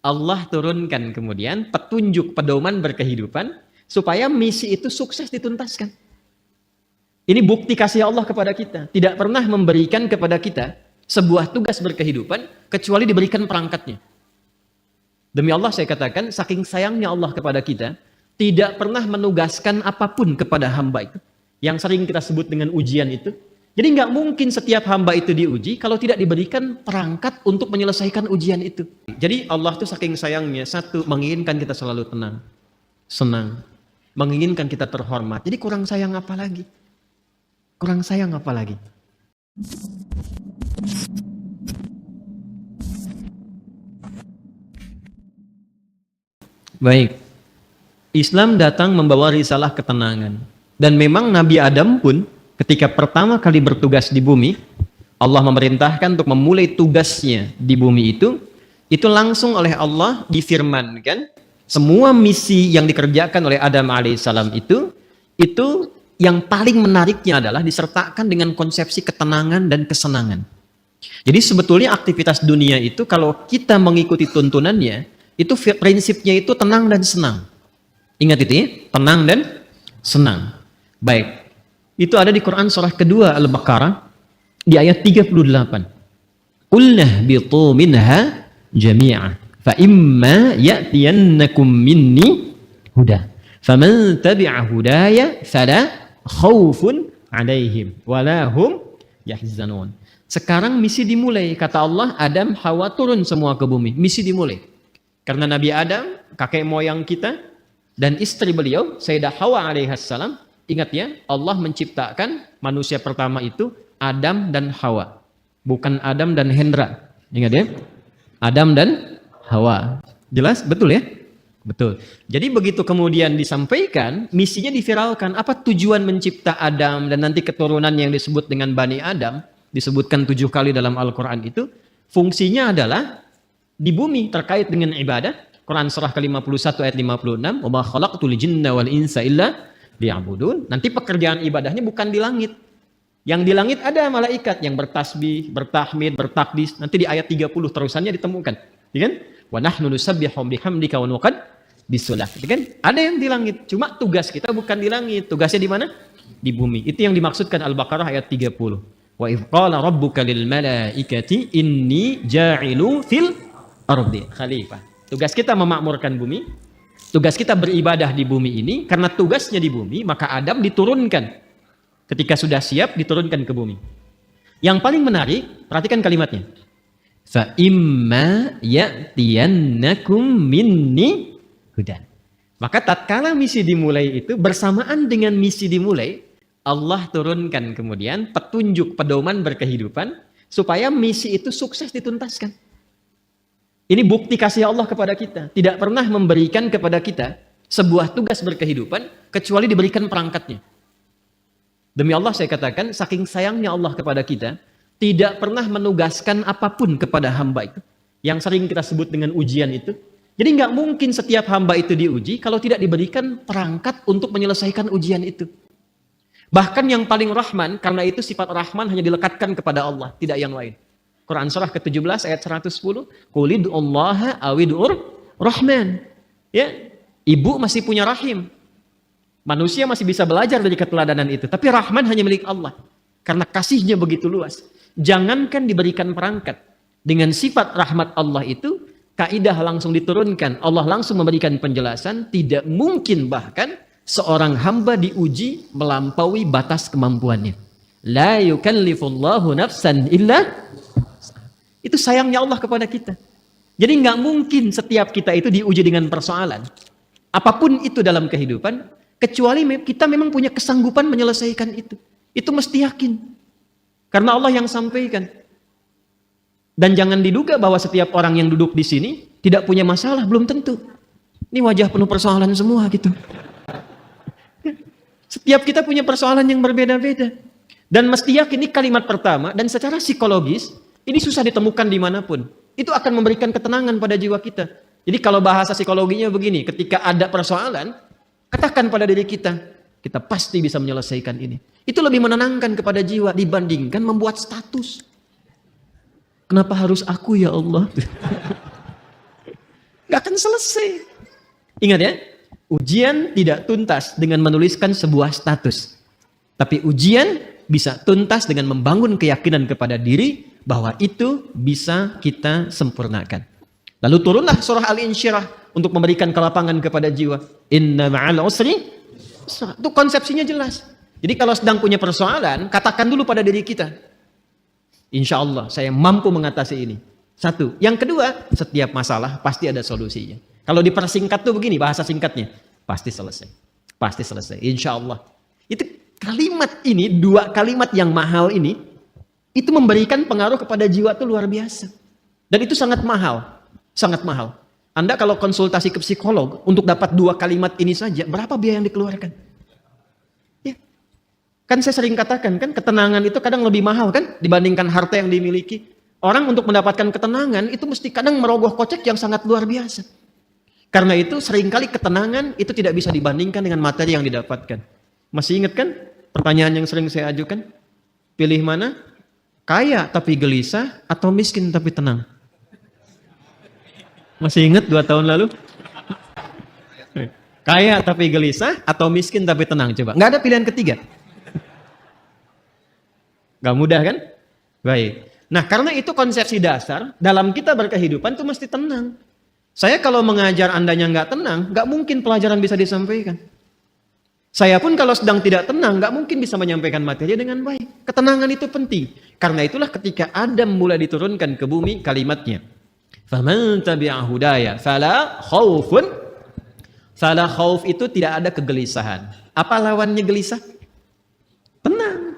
Allah turunkan kemudian petunjuk pedoman berkehidupan supaya misi itu sukses dituntaskan. Ini bukti kasih Allah kepada kita. Tidak pernah memberikan kepada kita sebuah tugas berkehidupan kecuali diberikan perangkatnya. Demi Allah saya katakan, saking sayangnya Allah kepada kita, tidak pernah menugaskan apapun kepada hamba itu. Yang sering kita sebut dengan ujian itu. Jadi nggak mungkin setiap hamba itu diuji kalau tidak diberikan perangkat untuk menyelesaikan ujian itu. Jadi Allah tuh saking sayangnya, satu, menginginkan kita selalu tenang, senang, menginginkan kita terhormat. Jadi kurang sayang apa lagi? Kurang sayang apa lagi? Baik. Islam datang membawa risalah ketenangan. Dan memang Nabi Adam pun ketika pertama kali bertugas di bumi, Allah memerintahkan untuk memulai tugasnya di bumi itu langsung oleh Allah difirmankan, semua misi yang dikerjakan oleh Adam alaihissalam itu yang paling menariknya adalah disertakan dengan konsepsi ketenangan dan kesenangan. Jadi sebetulnya aktivitas dunia itu kalau kita mengikuti tuntunannya, itu prinsipnya itu tenang dan senang. Ingat itu ya, tenang dan senang. Baik. Itu ada di Quran surah kedua Al-Baqarah di ayat 38. Qulna bitu minha jami'a fa imma ya'tiyannakum minni huda faman tabi'a hudaya fala khaufun 'alaihim wala hum yahzanun. Sekarang misi dimulai, kata Allah, Adam Hawa turun semua ke bumi. Misi dimulai. Karena Nabi Adam, kakek moyang kita, dan istri beliau, Sayyidah Hawa alaihissalam, ingat ya, Allah menciptakan manusia pertama itu Adam dan Hawa. Bukan Adam dan Hendra. Ingat ya? Adam dan Hawa. Jelas? Betul ya? Betul. Jadi begitu kemudian disampaikan, misinya diviralkan. Apa tujuan mencipta Adam dan nanti keturunan yang disebut dengan Bani Adam, disebutkan 7 kali dalam Al-Quran itu, fungsinya adalah di bumi terkait dengan ibadah. Quran surah ke-51 ayat 56, "Wa ma khalaqtul jinna wal insa illa liya'budun." Nanti pekerjaan ibadahnya bukan di langit. Yang di langit ada malaikat yang bertasbih, bertahmid, bertakdis. Nanti di ayat 30 terusannya ditemukan. Ya kan? Wa nahnu nusabbihu bihamdika wa nuqaddis lak. Ya kan? Ada yang di langit. Cuma tugas kita bukan di langit. Tugasnya di mana? Di bumi. Itu yang dimaksudkan Al-Baqarah ayat 30. Wa idh qala rabbuka lil malaikati inni ja'ilu fil ardi khalifah. Tugas kita memakmurkan bumi, tugas kita beribadah di bumi ini. Karena tugasnya di bumi, maka Adam diturunkan. Ketika sudah siap, diturunkan ke bumi. Yang paling menarik, perhatikan kalimatnya. Fa imma ya'tiyannakum minni hudan. Maka tatkala misi dimulai itu, bersamaan dengan misi dimulai, Allah turunkan kemudian petunjuk pedoman berkehidupan supaya misi itu sukses dituntaskan. Ini bukti kasih Allah kepada kita. Tidak pernah memberikan kepada kita sebuah tugas berkehidupan kecuali diberikan perangkatnya. Demi Allah saya katakan, saking sayangnya Allah kepada kita, tidak pernah menugaskan apapun kepada hamba itu. Yang sering kita sebut dengan ujian itu. Jadi nggak mungkin setiap hamba itu diuji kalau tidak diberikan perangkat untuk menyelesaikan ujian itu. Bahkan yang paling rahman, karena itu sifat rahman hanya dilekatkan kepada Allah, tidak yang lain. Quran surah ke-17 ayat 110, Qulid'ullaha awid'ur rahman. Ya, ibu masih punya rahim. Manusia masih bisa belajar dari keteladanan itu, tapi rahman hanya milik Allah. Karena kasihnya begitu luas. Jangankan diberikan perangkat, dengan sifat rahmat Allah itu, kaidah langsung diturunkan. Allah langsung memberikan penjelasan, tidak mungkin bahkan seorang hamba diuji melampaui batas kemampuannya. La yukallifullahu nafsan illa. Itu sayangnya Allah kepada kita. Jadi nggak mungkin setiap kita itu diuji dengan persoalan. Apapun itu dalam kehidupan, kecuali kita memang punya kesanggupan menyelesaikan itu. Itu mesti yakin. Karena Allah yang sampaikan. Dan jangan diduga bahwa setiap orang yang duduk di sini tidak punya masalah, belum tentu. Ini wajah penuh persoalan semua gitu. Setiap kita punya persoalan yang berbeda-beda. Dan mesti yakin, ini kalimat pertama, dan secara psikologis, ini susah ditemukan dimanapun. Itu akan memberikan ketenangan pada jiwa kita. Jadi kalau bahasa psikologinya begini, ketika ada persoalan, katakan pada diri kita, kita pasti bisa menyelesaikan ini. Itu lebih menenangkan kepada jiwa dibandingkan membuat status. Kenapa harus aku ya Allah? Nggak akan selesai. Ingat ya, ujian tidak tuntas dengan menuliskan sebuah status. Tapi ujian bisa tuntas dengan membangun keyakinan kepada diri bahwa itu bisa kita sempurnakan. Lalu turunlah surah Al-Insyirah untuk memberikan kelapangan kepada jiwa. Inna ma'al usri yusra. Itu konsepsinya jelas. Jadi kalau sedang punya persoalan, katakan dulu pada diri kita. Insya Allah saya mampu mengatasi ini. Satu. Yang kedua, setiap masalah pasti ada solusinya. Kalau dipersingkat tuh begini bahasa singkatnya. Pasti selesai. Pasti selesai. Insya Allah. Itu kalimat ini, dua kalimat yang mahal ini, itu memberikan pengaruh kepada jiwa tuh luar biasa. Dan itu sangat mahal. Sangat mahal. Anda kalau konsultasi ke psikolog untuk dapat dua kalimat ini saja, berapa biaya yang dikeluarkan? Ya. Kan saya sering katakan kan, ketenangan itu kadang lebih mahal kan dibandingkan harta yang dimiliki. Orang untuk mendapatkan ketenangan itu mesti kadang merogoh kocek yang sangat luar biasa. Karena itu seringkali ketenangan itu tidak bisa dibandingkan dengan materi yang didapatkan. Masih ingat kan pertanyaan yang sering saya ajukan? Pilih mana? Kaya tapi gelisah atau miskin tapi tenang? Masih ingat 2 tahun lalu? Kaya tapi gelisah atau miskin tapi tenang? Coba. Nggak ada pilihan ketiga. Nggak mudah kan? Baik. Nah, karena itu konsepsi dasar, dalam kita berkehidupan itu mesti tenang. Saya kalau mengajar Andanya nggak tenang, nggak mungkin pelajaran bisa disampaikan. Saya pun kalau sedang tidak tenang, nggak mungkin bisa menyampaikan materi dengan baik. Ketenangan itu penting. Karena itulah ketika Adam mulai diturunkan ke bumi, kalimatnya. Faman tabi'a hudaya, fala khaufun. Fala khauf itu tidak ada kegelisahan. Apa lawannya gelisah? Tenang.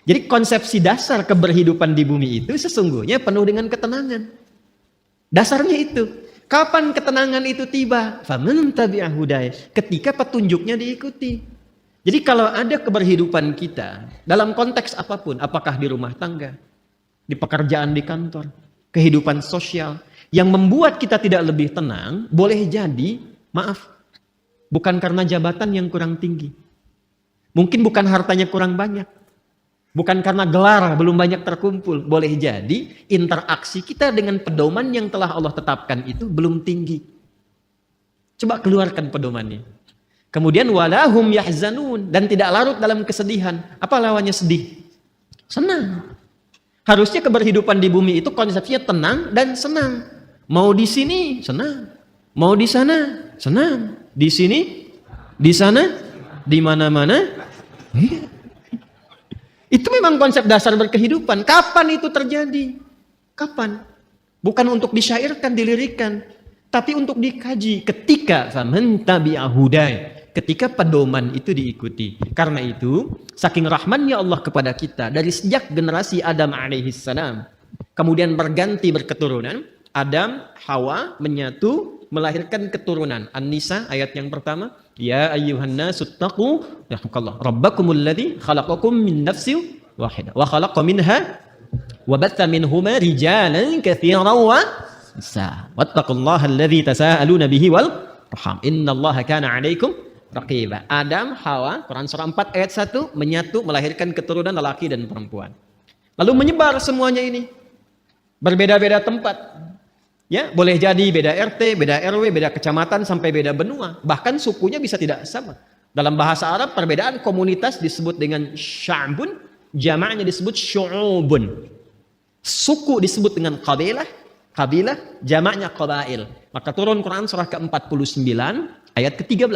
Jadi konsepsi dasar keberhidupan di bumi itu sesungguhnya penuh dengan ketenangan. Dasarnya itu. Kapan ketenangan itu tiba? Faman tabi'a hudaya. Ketika petunjuknya diikuti. Jadi kalau ada keberhidupan kita dalam konteks apapun, apakah di rumah tangga, di pekerjaan di kantor, kehidupan sosial, yang membuat kita tidak lebih tenang, boleh jadi, maaf, bukan karena jabatan yang kurang tinggi. Mungkin bukan hartanya kurang banyak. Bukan karena gelar belum banyak terkumpul. Boleh jadi interaksi kita dengan pedoman yang telah Allah tetapkan itu belum tinggi. Coba keluarkan pedomannya. Kemudian walahum yahzanun. Dan tidak larut dalam kesedihan. Apa lawannya sedih? Senang. Harusnya keberhidupan di bumi itu konsepnya tenang dan senang. Mau di sini, senang. Mau di sana, senang. Di sini, di sana, di mana-mana. Itu memang konsep dasar berkehidupan. Kapan itu terjadi? Kapan? Bukan untuk disyairkan, dilirikan, tapi untuk dikaji. Ketika faman tabi'a hudaya, ketika pedoman itu diikuti. Karena itu, saking rahmannya Allah kepada kita dari sejak generasi Adam alaihissalam, kemudian berganti berketurunan, Adam, Hawa menyatu melahirkan keturunan. An-Nisa ayat yang pertama. Ya ayyuhan nasu taqu rabbakumul ladzi khalaqakum min nafsin wahidah wa khalaqa minha wa batha minhuma rijalan katsiran wa nisaa wattaqullaha alladzi tasaaluna bihi wal arham innallaha kana 'alaikum raqiba. Adam, Hawa, Quran surah 4 ayat 1 menyatu melahirkan keturunan lelaki dan perempuan. Lalu menyebar semuanya ini. Berbeda-beda tempat. Ya, boleh jadi beda RT, beda RW, beda kecamatan sampai beda benua. Bahkan sukunya bisa tidak sama. Dalam bahasa Arab perbedaan komunitas disebut dengan sya'bun, jamaknya disebut syu'ubun. Suku disebut dengan qabilah, kabilah jamaknya qabail. Maka turun Quran surah ke-49 ayat ke-13.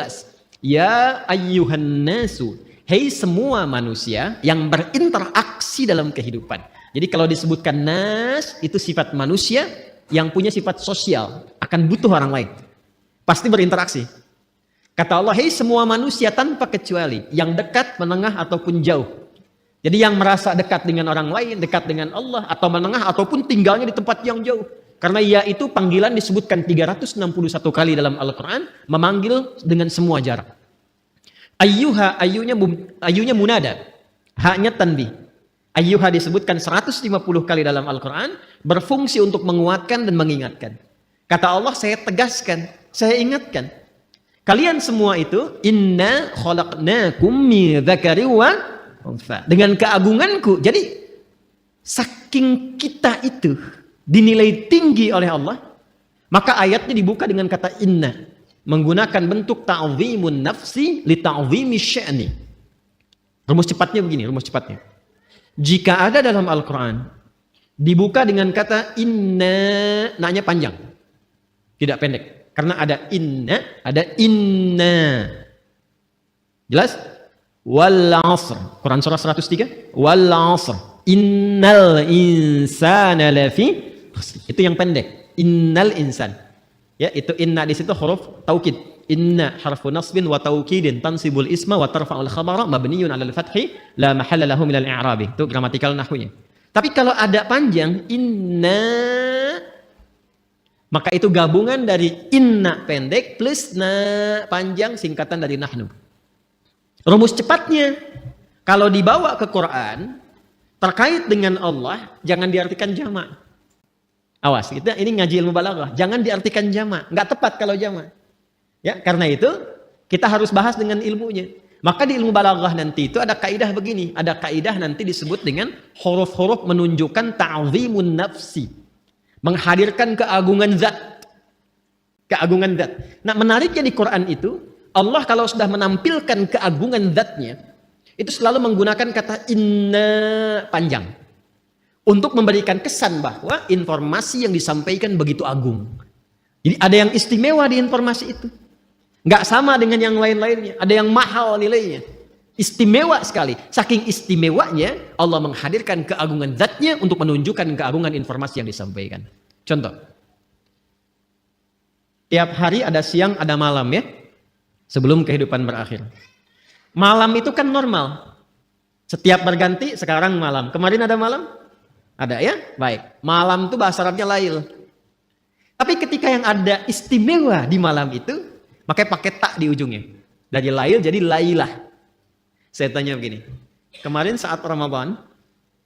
Ya ayyuhan nasu, hei semua manusia yang berinteraksi dalam kehidupan. Jadi kalau disebutkan nas itu sifat manusia yang punya sifat sosial, akan butuh orang lain. Pasti berinteraksi. Kata Allah, hei semua manusia tanpa kecuali, yang dekat, menengah, ataupun jauh. Jadi yang merasa dekat dengan orang lain, dekat dengan Allah, atau menengah, ataupun tinggalnya di tempat yang jauh. Karena ya itu panggilan disebutkan 361 kali dalam Al-Quran, memanggil dengan semua jarak. Ayyuha, ayyunya munada, haknya tanbih. Ayyuha disebutkan 150 kali dalam Al-Quran, berfungsi untuk menguatkan dan mengingatkan. Kata Allah, saya tegaskan, saya ingatkan. Kalian semua itu, inna khalaqnakum min dzakari wa untha. Dengan keagunganku. Jadi, saking kita itu dinilai tinggi oleh Allah, Maka ayatnya dibuka dengan kata inna, menggunakan bentuk ta'zimun nafsi li ta'zimi sya'ni. Rumus cepatnya begini, rumus cepatnya. Jika ada dalam Al-Quran dibuka dengan kata inna, naknya panjang, tidak pendek. Karena ada inna. Jelas? Wal 'asr. Quran surah 103. Wal 'asr. Innal insana lafi khusr. Itu yang pendek. Innal insan. Ya, itu inna di situ huruf taukid. Inna harfu nasbin wa taukidin tansibul isma wa tarfa'ul khabara mabniyun 'alal fathi la mahalla lahu minal i'rabi. Itu gramatikal nahwunya. Tapi kalau ada panjang inna, maka itu gabungan dari inna pendek plus na panjang, singkatan dari nahnu. Rumus cepatnya, kalau dibawa ke Quran terkait dengan Allah, jangan diartikan jamak. Awas, kita ini ngaji ilmu balaghah, jangan diartikan jamak, nggak tepat kalau jamak. Ya, karena itu kita harus bahas dengan ilmunya. Maka di ilmu balaghah nanti itu ada kaidah begini, ada kaidah nanti disebut dengan huruf-huruf menunjukkan ta'zimun nafsi, menghadirkan keagungan zat. Keagungan zat. Nah, menariknya di Quran itu, Allah kalau sudah menampilkan keagungan zatnya, itu selalu menggunakan kata inna panjang untuk memberikan kesan bahwa informasi yang disampaikan begitu agung. Jadi ada yang istimewa di informasi itu. Nggak sama dengan yang lain-lainnya. Ada yang mahal nilainya. Istimewa sekali. Saking istimewanya, Allah menghadirkan keagungan zatnya untuk menunjukkan keagungan informasi yang disampaikan. Contoh. Tiap hari ada siang, ada malam ya. Sebelum kehidupan berakhir. Malam itu kan normal. Setiap berganti, sekarang malam. Kemarin ada malam? Ada ya? Baik. Malam itu bahasa Arabnya lail. Tapi ketika yang ada istimewa di malam itu, makanya pakai tak di ujungnya. Dari lail jadi lailah. Saya tanya begini. Kemarin saat Ramadan,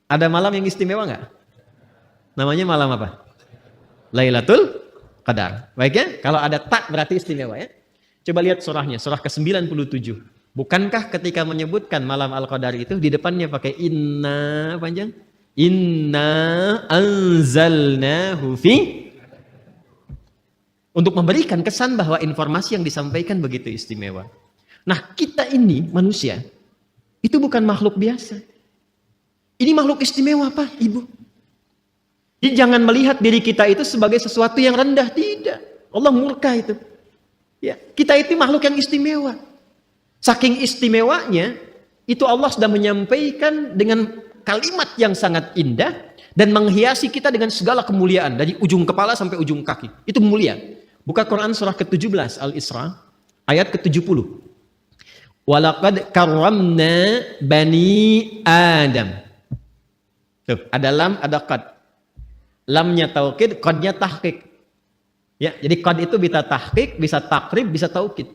ada malam yang istimewa nggak? Namanya malam apa? Lailatul Qadar. Baik ya? Kalau ada tak berarti istimewa ya. Coba lihat surahnya, surah ke-97. Bukankah ketika menyebutkan malam Al-Qadar itu di depannya pakai inna panjang? Inna anzalnahu fi, untuk memberikan kesan bahwa informasi yang disampaikan begitu istimewa. Nah, kita ini manusia itu bukan makhluk biasa. Ini makhluk istimewa, Pak, Ibu. Jadi jangan melihat diri kita itu sebagai sesuatu yang rendah, tidak. Allah murka itu. Ya, kita itu makhluk yang istimewa. Saking istimewanya, itu Allah sudah menyampaikan dengan kalimat yang sangat indah dan menghiasi kita dengan segala kemuliaan dari ujung kepala sampai ujung kaki. Itu mulia. Buka Quran surah ke-17 Al-Isra ayat ke-70. Walaqad karramna bani Adam. Tuh, ada lam, ada qad. Lamnya taukid, qadnya tahqiq. Ya, jadi qad itu bisa tahqiq, bisa takrib, bisa taukid.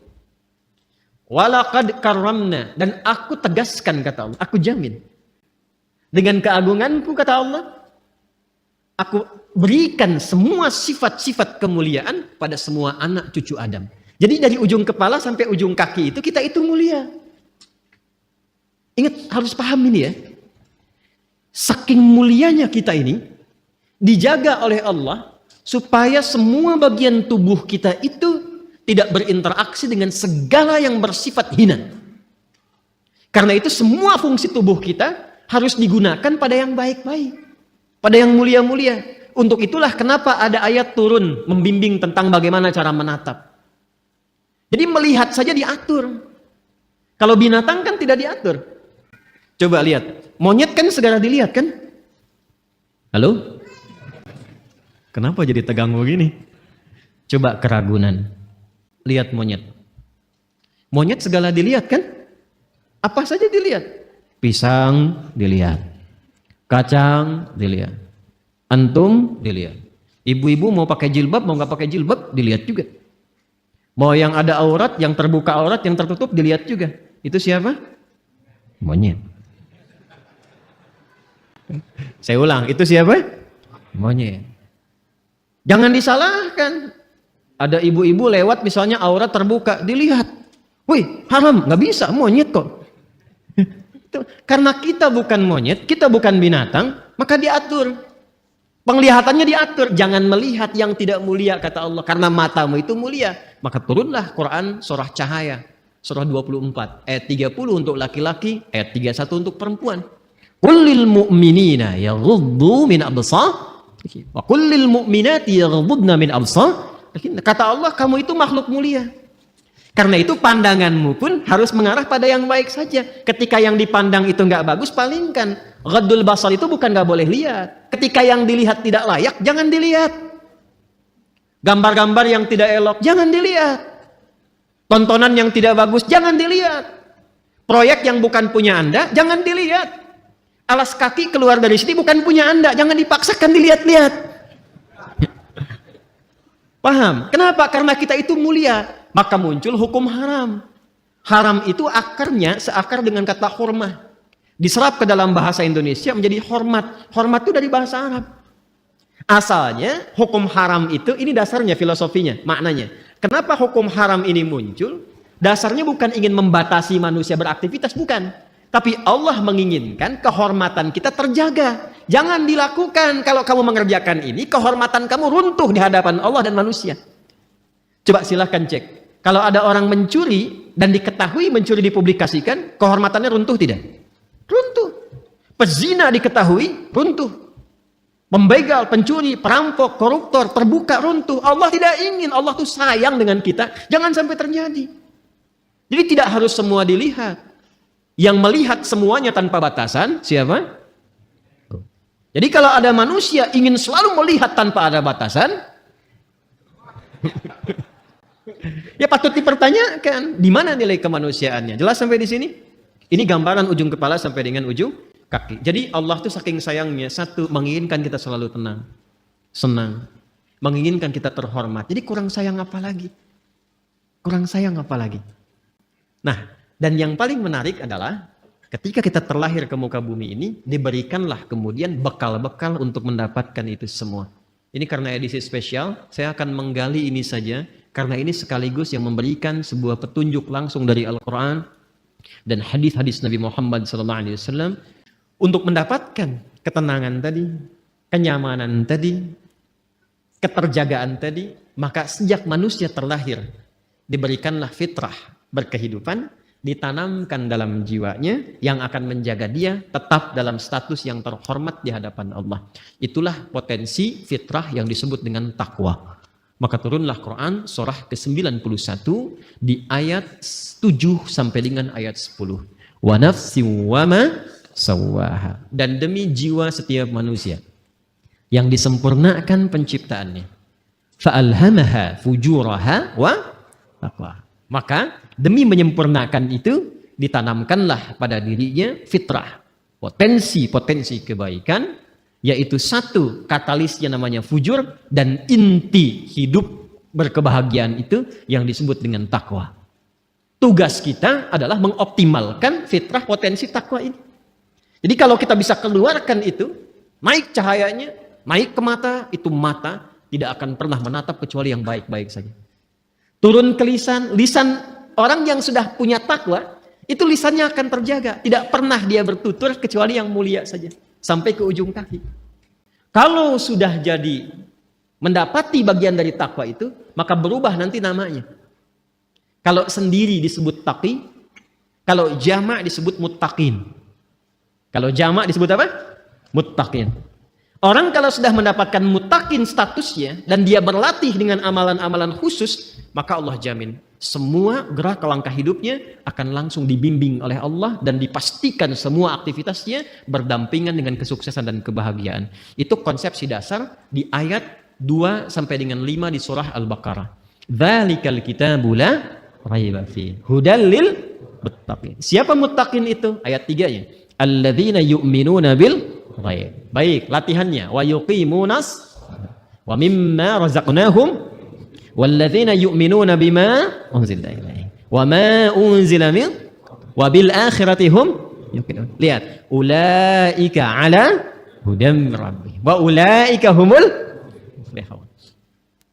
Walaqad karramna, dan aku tegaskan kata Allah, aku jamin. Dengan keagunganku kata Allah, aku berikan semua sifat-sifat kemuliaan pada semua anak cucu Adam. Jadi dari ujung kepala sampai ujung kaki itu kita itu mulia. Ingat, harus paham ini ya. Saking mulianya kita ini dijaga oleh Allah supaya semua bagian tubuh kita itu tidak berinteraksi dengan segala yang bersifat hina. Karena itu semua fungsi tubuh kita harus digunakan pada yang baik-baik, pada yang mulia-mulia. Untuk itulah kenapa ada ayat turun membimbing tentang bagaimana cara menatap. Jadi melihat saja diatur. Kalau binatang kan tidak diatur. Coba lihat, monyet kan segera dilihat kan? Halo? Kenapa jadi tegang begini? Coba keragunan. Lihat monyet. Monyet segala dilihat kan? Apa saja dilihat? Pisang dilihat. Kacang dilihat. Antum dilihat. Ibu-ibu mau pakai jilbab, mau nggak pakai jilbab, dilihat juga. Mau yang ada aurat, yang terbuka aurat, yang tertutup, dilihat juga. Itu siapa? Monyet. Saya ulang, itu siapa? Monyet. Jangan disalahkan. Ada ibu-ibu lewat misalnya aurat terbuka, dilihat. Wih, haram, nggak bisa, monyet kok. Karena kita bukan monyet, kita bukan binatang, maka diatur. Penglihatannya diatur, jangan melihat yang tidak mulia kata Allah, karena matamu itu mulia. Maka turunlah Quran surah Cahaya, surah 24 ayat 30 untuk laki-laki, ayat 31 untuk perempuan. Qul lil mu'minina yaghuddu min absar wa qul lil mu'minati yaghuddna min absar. Kata Allah, kamu itu makhluk mulia. Karena itu pandanganmu pun harus mengarah pada yang baik saja. Ketika yang dipandang itu nggak bagus, palingkan. Ghaddul basar itu bukan nggak boleh lihat. Ketika yang dilihat tidak layak, jangan dilihat. Gambar-gambar yang tidak elok, jangan dilihat. Tontonan yang tidak bagus, jangan dilihat. Proyek yang bukan punya Anda, jangan dilihat. Alas kaki keluar dari sini bukan punya Anda, jangan dipaksakan dilihat-lihat. Paham? Kenapa? Karena kita itu mulia. Maka muncul hukum haram. Haram itu akarnya seakar dengan kata hurmah. Diserap ke dalam bahasa Indonesia menjadi hormat. Hormat itu dari bahasa Arab. Asalnya hukum haram itu, ini dasarnya filosofinya, maknanya. Kenapa hukum haram ini muncul? Dasarnya bukan ingin membatasi manusia beraktivitas, bukan. Tapi Allah menginginkan kehormatan kita terjaga. Jangan dilakukan. Kalau kamu mengerjakan ini, kehormatan kamu runtuh di hadapan Allah dan manusia. Coba silahkan cek. Kalau ada orang mencuri dan diketahui mencuri dipublikasikan, kehormatannya runtuh tidak? Runtuh. Pezina diketahui, runtuh. Pembegal, pencuri, perampok, koruptor, terbuka, runtuh. Allah tidak ingin. Allah tuh sayang dengan kita. Jangan sampai terjadi. Jadi tidak harus semua dilihat. Yang melihat semuanya tanpa batasan, siapa? Jadi kalau ada manusia ingin selalu melihat tanpa ada batasan, ya patut dipertanyakan, di mana nilai kemanusiaannya? Jelas sampai di sini? Ini gambaran ujung kepala sampai dengan ujung kaki. Jadi Allah tuh saking sayangnya, satu, menginginkan kita selalu tenang, senang, menginginkan kita terhormat. Jadi kurang sayang apa lagi? Kurang sayang apa lagi? Nah, dan yang paling menarik adalah ketika kita terlahir ke muka bumi ini, diberikanlah kemudian bekal-bekal untuk mendapatkan itu semua. Ini karena edisi spesial, saya akan menggali ini saja, karena ini sekaligus yang memberikan sebuah petunjuk langsung dari Al-Quran dan hadis-hadis Nabi Muhammad SAW untuk mendapatkan ketenangan tadi, kenyamanan tadi, keterjagaan tadi. Maka sejak manusia terlahir, diberikanlah fitrah berkehidupan, ditanamkan dalam jiwanya yang akan menjaga dia tetap dalam status yang terhormat di hadapan Allah. Itulah potensi fitrah yang disebut dengan takwa. Maka turunlah Quran surah ke-91 di ayat 7 sampai dengan ayat 10. Wa nafsi wa ma sawwaha. Dan demi jiwa setiap manusia yang disempurnakan penciptaannya. Fa'alhamaha fujuraha wa taqwa. Maka demi menyempurnakan itu ditanamkanlah pada dirinya fitrah, potensi-potensi kebaikan, yaitu satu katalisnya namanya fujur, dan inti hidup berkebahagiaan itu yang disebut dengan takwa. Tugas kita adalah mengoptimalkan fitrah potensi takwa ini. Jadi kalau kita bisa keluarkan itu, naik cahayanya, naik ke mata, itu mata tidak akan pernah menatap kecuali yang baik-baik saja. Turun ke lisan orang yang sudah punya takwa, itu lisannya akan terjaga. Tidak pernah dia bertutur kecuali yang mulia saja. Sampai ke ujung kaki. Kalau sudah jadi mendapati bagian dari takwa itu, maka berubah nanti namanya. Kalau sendiri disebut taqi, kalau jamak disebut muttaqin. Kalau jamak disebut apa? Muttaqin. Orang kalau sudah mendapatkan muttaqin statusnya dan dia berlatih dengan amalan-amalan khusus, maka Allah jamin semua gerak langkah hidupnya akan langsung dibimbing oleh Allah dan dipastikan semua aktivitasnya berdampingan dengan kesuksesan dan kebahagiaan. Itu konsepsi dasar di ayat 2 sampai dengan 5 di surah Al-Baqarah. Dzalikal kitabu la raiba fihi hudal lil muttaqin. Siapa muttaqin itu? Ayat 3-nya. Alladzina yu'minuna bil ghaib. Baik, latihannya. Wa yuqimunas wa mimma razaqnahum walladzina yu'minuna bima unzila ilaihi wa ma unzila min wa bil akhirati hum yuqinun. Lihat, ulaika ala hudam rabbih wa ulaika humul muflihun.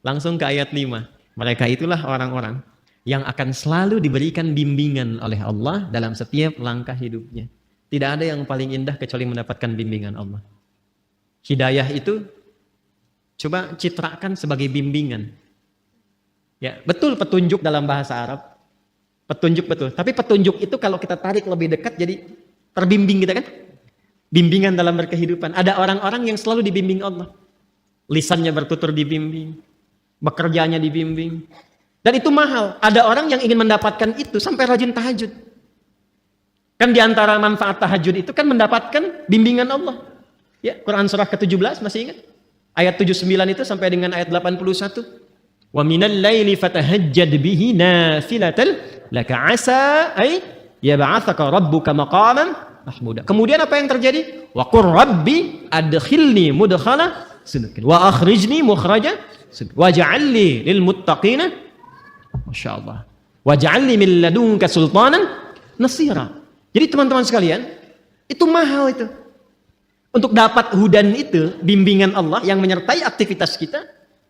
Langsung ke ayat 5. Mereka itulah orang-orang yang akan selalu diberikan bimbingan oleh Allah dalam setiap langkah hidupnya. Tidak ada yang paling indah kecuali mendapatkan bimbingan Allah. Hidayah itu Coba citrakan sebagai bimbingan. Ya, betul petunjuk dalam bahasa Arab. Petunjuk betul. Tapi petunjuk itu kalau kita tarik lebih dekat jadi terbimbing kita kan? Bimbingan dalam berkehidupan. Ada orang-orang yang selalu dibimbing Allah. Lisannya bertutur dibimbing. Bekerjanya dibimbing. Dan itu mahal. Ada orang yang ingin mendapatkan itu sampai rajin tahajud. Kan diantara manfaat tahajud itu kan mendapatkan bimbingan Allah. Ya, Quran surah ke-17 masih ingat? Ayat 79 itu sampai dengan ayat 81. Wa minal laili fatahajjad bihi nafilatal laka asa ay yab'atsaka rabbuka maqaman mahmuda. Kemudian apa yang terjadi? Wa qur rabbi adkhilni mudkhala sidqin wa akhrijni mukhraja sidqin waj'al li lil muttaqina masyaallah waj'al li min ladunka sultanan nasira. Jadi teman-teman sekalian, itu mahal itu. Untuk dapat hudan itu, bimbingan Allah yang menyertai aktivitas kita,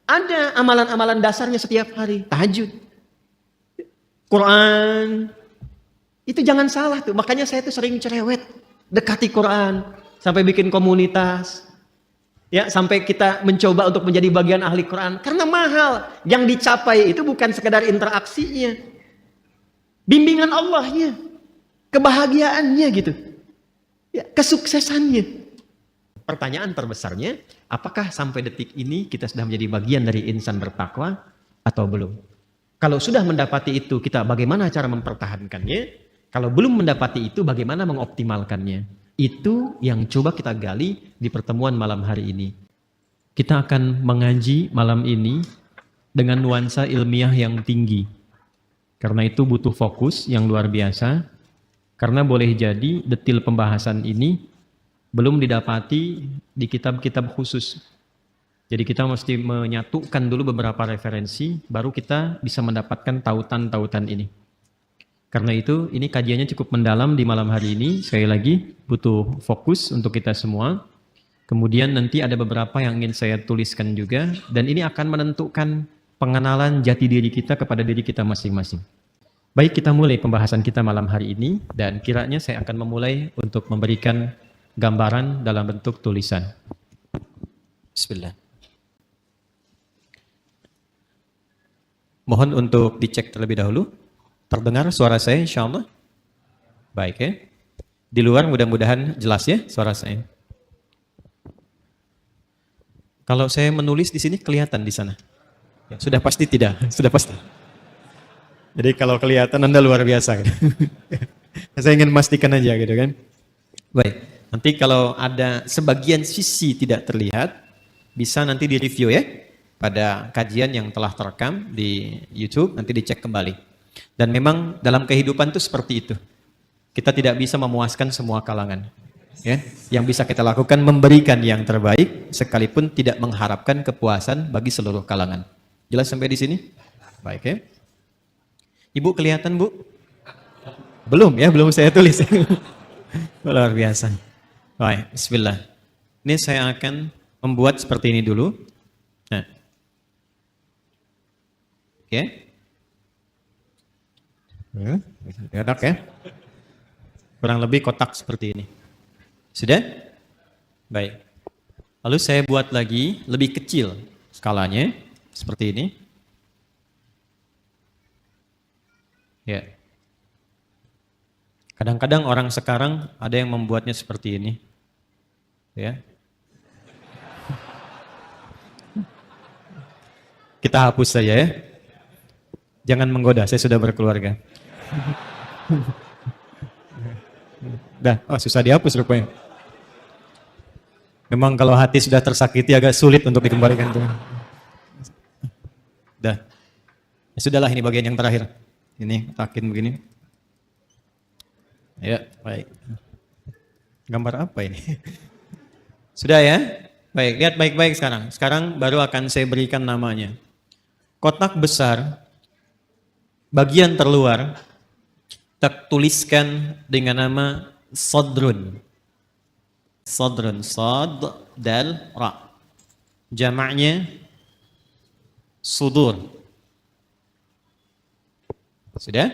ada amalan-amalan dasarnya setiap hari. Tahajud, Quran, itu jangan salah tuh. Makanya saya tuh sering cerewet, dekati Quran, sampai bikin komunitas, ya sampai kita mencoba untuk menjadi bagian ahli Quran. Karena mahal, yang dicapai itu bukan sekedar interaksinya, bimbingan Allahnya, kebahagiaannya gitu, ya, kesuksesannya. Pertanyaan terbesarnya, apakah sampai detik ini kita sudah menjadi bagian dari insan bertakwa atau belum? Kalau sudah mendapati itu, kita bagaimana cara mempertahankannya? Kalau belum mendapati itu, bagaimana mengoptimalkannya? Itu yang coba kita gali di pertemuan malam hari ini. Kita akan mengaji malam ini dengan nuansa ilmiah yang tinggi. Karena itu butuh fokus yang luar biasa. Karena boleh jadi detil pembahasan ini belum didapati di kitab-kitab khusus. Jadi kita mesti menyatukan dulu beberapa referensi, baru kita bisa mendapatkan tautan-tautan ini. Karena itu, ini kajiannya cukup mendalam di malam hari ini. Sekali lagi, butuh fokus untuk kita semua. Kemudian nanti ada beberapa yang ingin saya tuliskan juga, dan ini akan menentukan pengenalan jati diri kita kepada diri kita masing-masing. Baik, kita mulai pembahasan kita malam hari ini, dan kiranya saya akan memulai untuk memberikan gambaran dalam bentuk tulisan. Bismillah. Mohon untuk dicek terlebih dahulu. Terdengar suara saya insyaallah? Baik ya. Di luar mudah-mudahan jelas ya suara saya. Kalau saya menulis di sini kelihatan di sana? Ya, sudah pasti tidak, sudah pasti. Jadi kalau kelihatan Anda luar biasa gitu. Saya ingin memastikan aja gitu kan. Baik. Nanti kalau ada sebagian sisi tidak terlihat, bisa nanti di-review ya, pada kajian yang telah terekam di YouTube, nanti dicek kembali. Dan memang dalam kehidupan itu seperti itu. Kita tidak bisa memuaskan semua kalangan. Ya. Yang bisa kita lakukan memberikan yang terbaik, sekalipun tidak mengharapkan kepuasan bagi seluruh kalangan. Jelas sampai di sini? Baik ya. Ibu kelihatan Bu? Belum ya, belum saya tulis. Luar biasa. Baik, bismillah. Ini saya akan membuat seperti ini dulu. Nah. Oke. Enak ya. Kurang lebih kotak seperti ini. Sudah? Baik. Lalu saya buat lagi lebih kecil skalanya seperti ini. Ya. Kadang-kadang orang sekarang ada yang membuatnya seperti ini. Ya. Kita hapus saja ya. Jangan menggoda, saya sudah berkeluarga. Susah dihapus rupanya. Memang kalau hati sudah tersakiti agak sulit untuk dikembalikan. Ya sudahlah, ini bagian yang terakhir. Ini takin begini. Ya, baik. Gambar apa ini? Sudah ya? Baik, lihat baik-baik sekarang. Sekarang baru akan saya berikan namanya. Kotak besar, bagian terluar, kita tuliskan dengan nama Sadrun. Sadrun, Sad, Dal, Ra. Jamaknya Sudur. Sudah?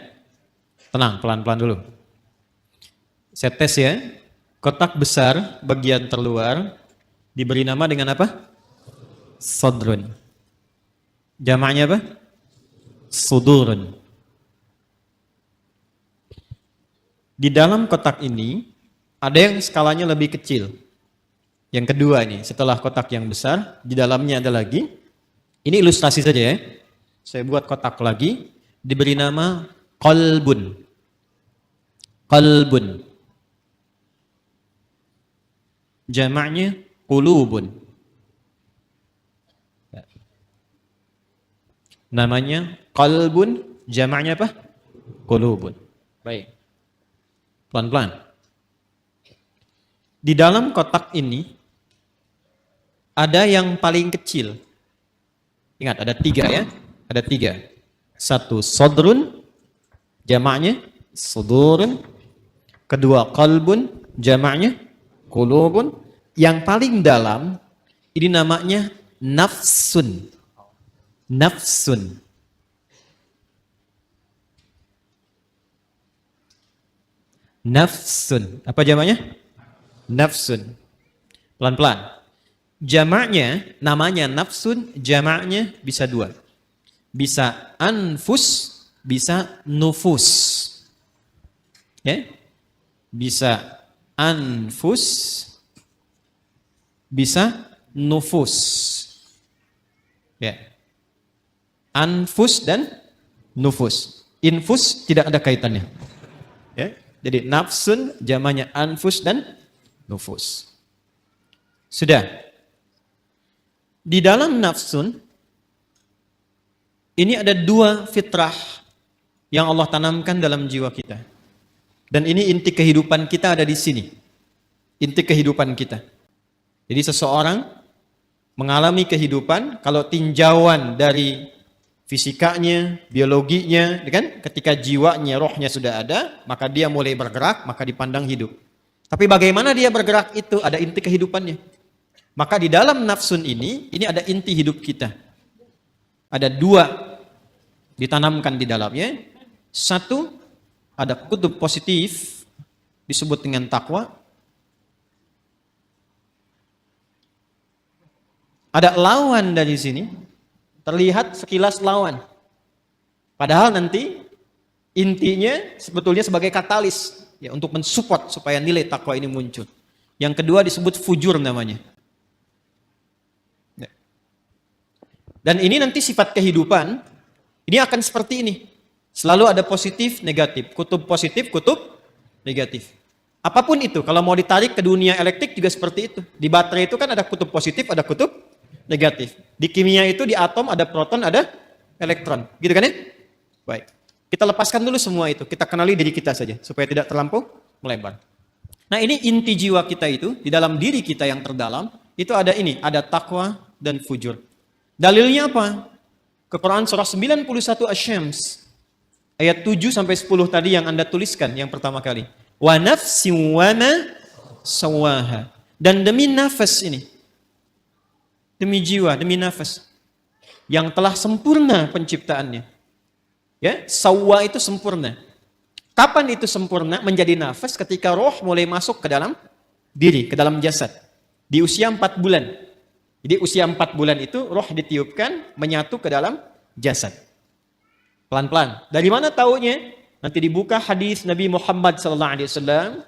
Tenang, pelan-pelan dulu. Saya tes ya, kotak besar bagian terluar diberi nama dengan apa? sadrun. Jamaknya apa? Sudurun. Di dalam kotak ini ada yang skalanya lebih kecil. Yang kedua nih, setelah kotak yang besar, di dalamnya ada lagi. Ini ilustrasi saja ya. Saya buat kotak lagi, diberi nama qalbun. Qalbun. Jamaknya qulubun. Namanya qalbun, jamaknya apa? Qulubun. Baik. Pelan-pelan. Di dalam kotak ini ada yang paling kecil. Ingat, ada 3 ya. Ada 3. 1 sodrun, jamaknya sudurun. Kedua qalbun, jamaknya qulubun. Yang paling dalam ini namanya nafsun. Nafsun. Nafsun. Apa jamaknya? Nafsun. Pelan-pelan. Jamaknya, namanya nafsun, jamaknya bisa 2. Bisa anfus, bisa nufus. Ya? Bisa anfus, bisa nufus. Ya. Anfus dan nufus. Infus tidak ada kaitannya. Ya. Jadi nafsun jamaknya anfus dan nufus. Sudah. Di dalam nafsun ini ada 2 fitrah yang Allah tanamkan dalam jiwa kita. Dan ini inti kehidupan kita ada di sini. Inti kehidupan kita. Jadi seseorang mengalami kehidupan kalau tinjauan dari fisikanya, biologinya, kan? Ketika jiwanya, rohnya sudah ada, maka dia mulai bergerak, maka dipandang hidup. Tapi bagaimana dia bergerak itu ada inti kehidupannya. Maka di dalam nafsun ini ada inti hidup kita. Ada 2 ditanamkan di dalamnya. 1, ada kutub positif, disebut dengan takwa. Ada lawan dari sini, terlihat sekilas lawan. Padahal nanti intinya sebetulnya sebagai katalis ya, untuk mensupport supaya nilai takwa ini muncul. Yang kedua disebut fujur namanya. Ya. Dan ini nanti sifat kehidupan, ini akan seperti ini. Selalu ada positif, negatif. Kutub positif, kutub negatif. Apapun itu, kalau mau ditarik ke dunia elektrik juga seperti itu. Di baterai itu kan ada kutub positif, ada kutub negatif. Di kimia itu di atom ada proton, ada elektron. Gitu kan ya? Baik. Kita lepaskan dulu semua itu. Kita kenali diri kita saja supaya tidak terlampau melebar. Nah, ini inti jiwa kita itu, di dalam diri kita yang terdalam, itu ada ini, ada takwa dan fujur. Dalilnya apa? Ke Quran surah 91 Asy-Syams ayat 7 sampai 10 tadi yang Anda tuliskan yang pertama kali. Wa nafsin wa ma sawaha. Dan demi nafas ini, demi jiwa, demi nafas yang telah sempurna penciptaannya. Ya, sawwa itu sempurna. Kapan itu sempurna menjadi nafas? Ketika roh mulai masuk ke dalam diri, ke dalam jasad. Di usia 4 bulan. Jadi usia 4 bulan itu roh ditiupkan menyatu ke dalam jasad. Pelan-pelan. Dari mana taunya? Nanti dibuka hadis Nabi Muhammad SAW.